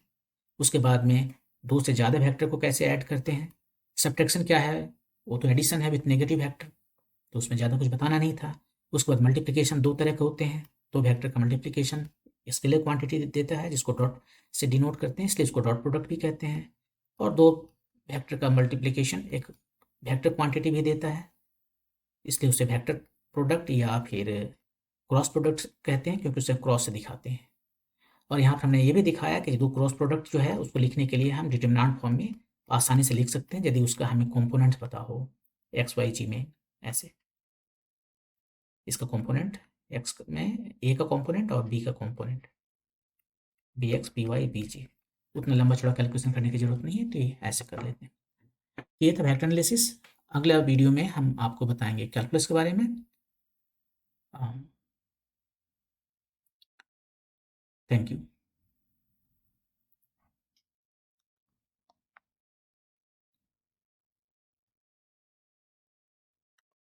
उसके बाद में दो से ज़्यादा वेक्टर को कैसे ऐड करते हैं। सब्ट्रैक्शन क्या है, वो तो एडिशन है विथ नेगेटिव वेक्टर, तो उसमें ज़्यादा कुछ बताना नहीं था। उसके बाद मल्टीप्लिकेशन दो तरह के होते हैं, दो वेक्टर का मल्टीप्लिकेशन स्केलर क्वांटिटी देता है जिसको डॉट से डिनोट करते हैं, इसलिए इसको डॉट प्रोडक्ट भी कहते हैं। और दो वेक्टर का मल्टीप्लिकेशन एक वेक्टर क्वांटिटी भी देता है, इसलिए उसे वेक्टर प्रोडक्ट या फिर क्रॉस प्रोडक्ट कहते हैं क्योंकि उसे क्रॉस से दिखाते हैं। और यहाँ पर हमने ये भी दिखाया कि दो क्रॉस प्रोडक्ट जो है उसको लिखने के लिए हम डिटरमिनेंट फॉर्म में आसानी से लिख सकते हैं यदि उसका हमें कंपोनेंट्स पता हो एक्स वाई जी में। ऐसे इसका कंपोनेंट एक्स में ए का कंपोनेंट और बी का component B x B Y B z, उतना लंबा चौड़ा कैलकुलेशन करने की जरूरत नहीं है, तो ये ऐसे कर लेते हैं। ये था वेक्टर एनालिसिस। अगला वीडियो में हम आपको बताएंगे कैलकुलस के बारे में। Thank you.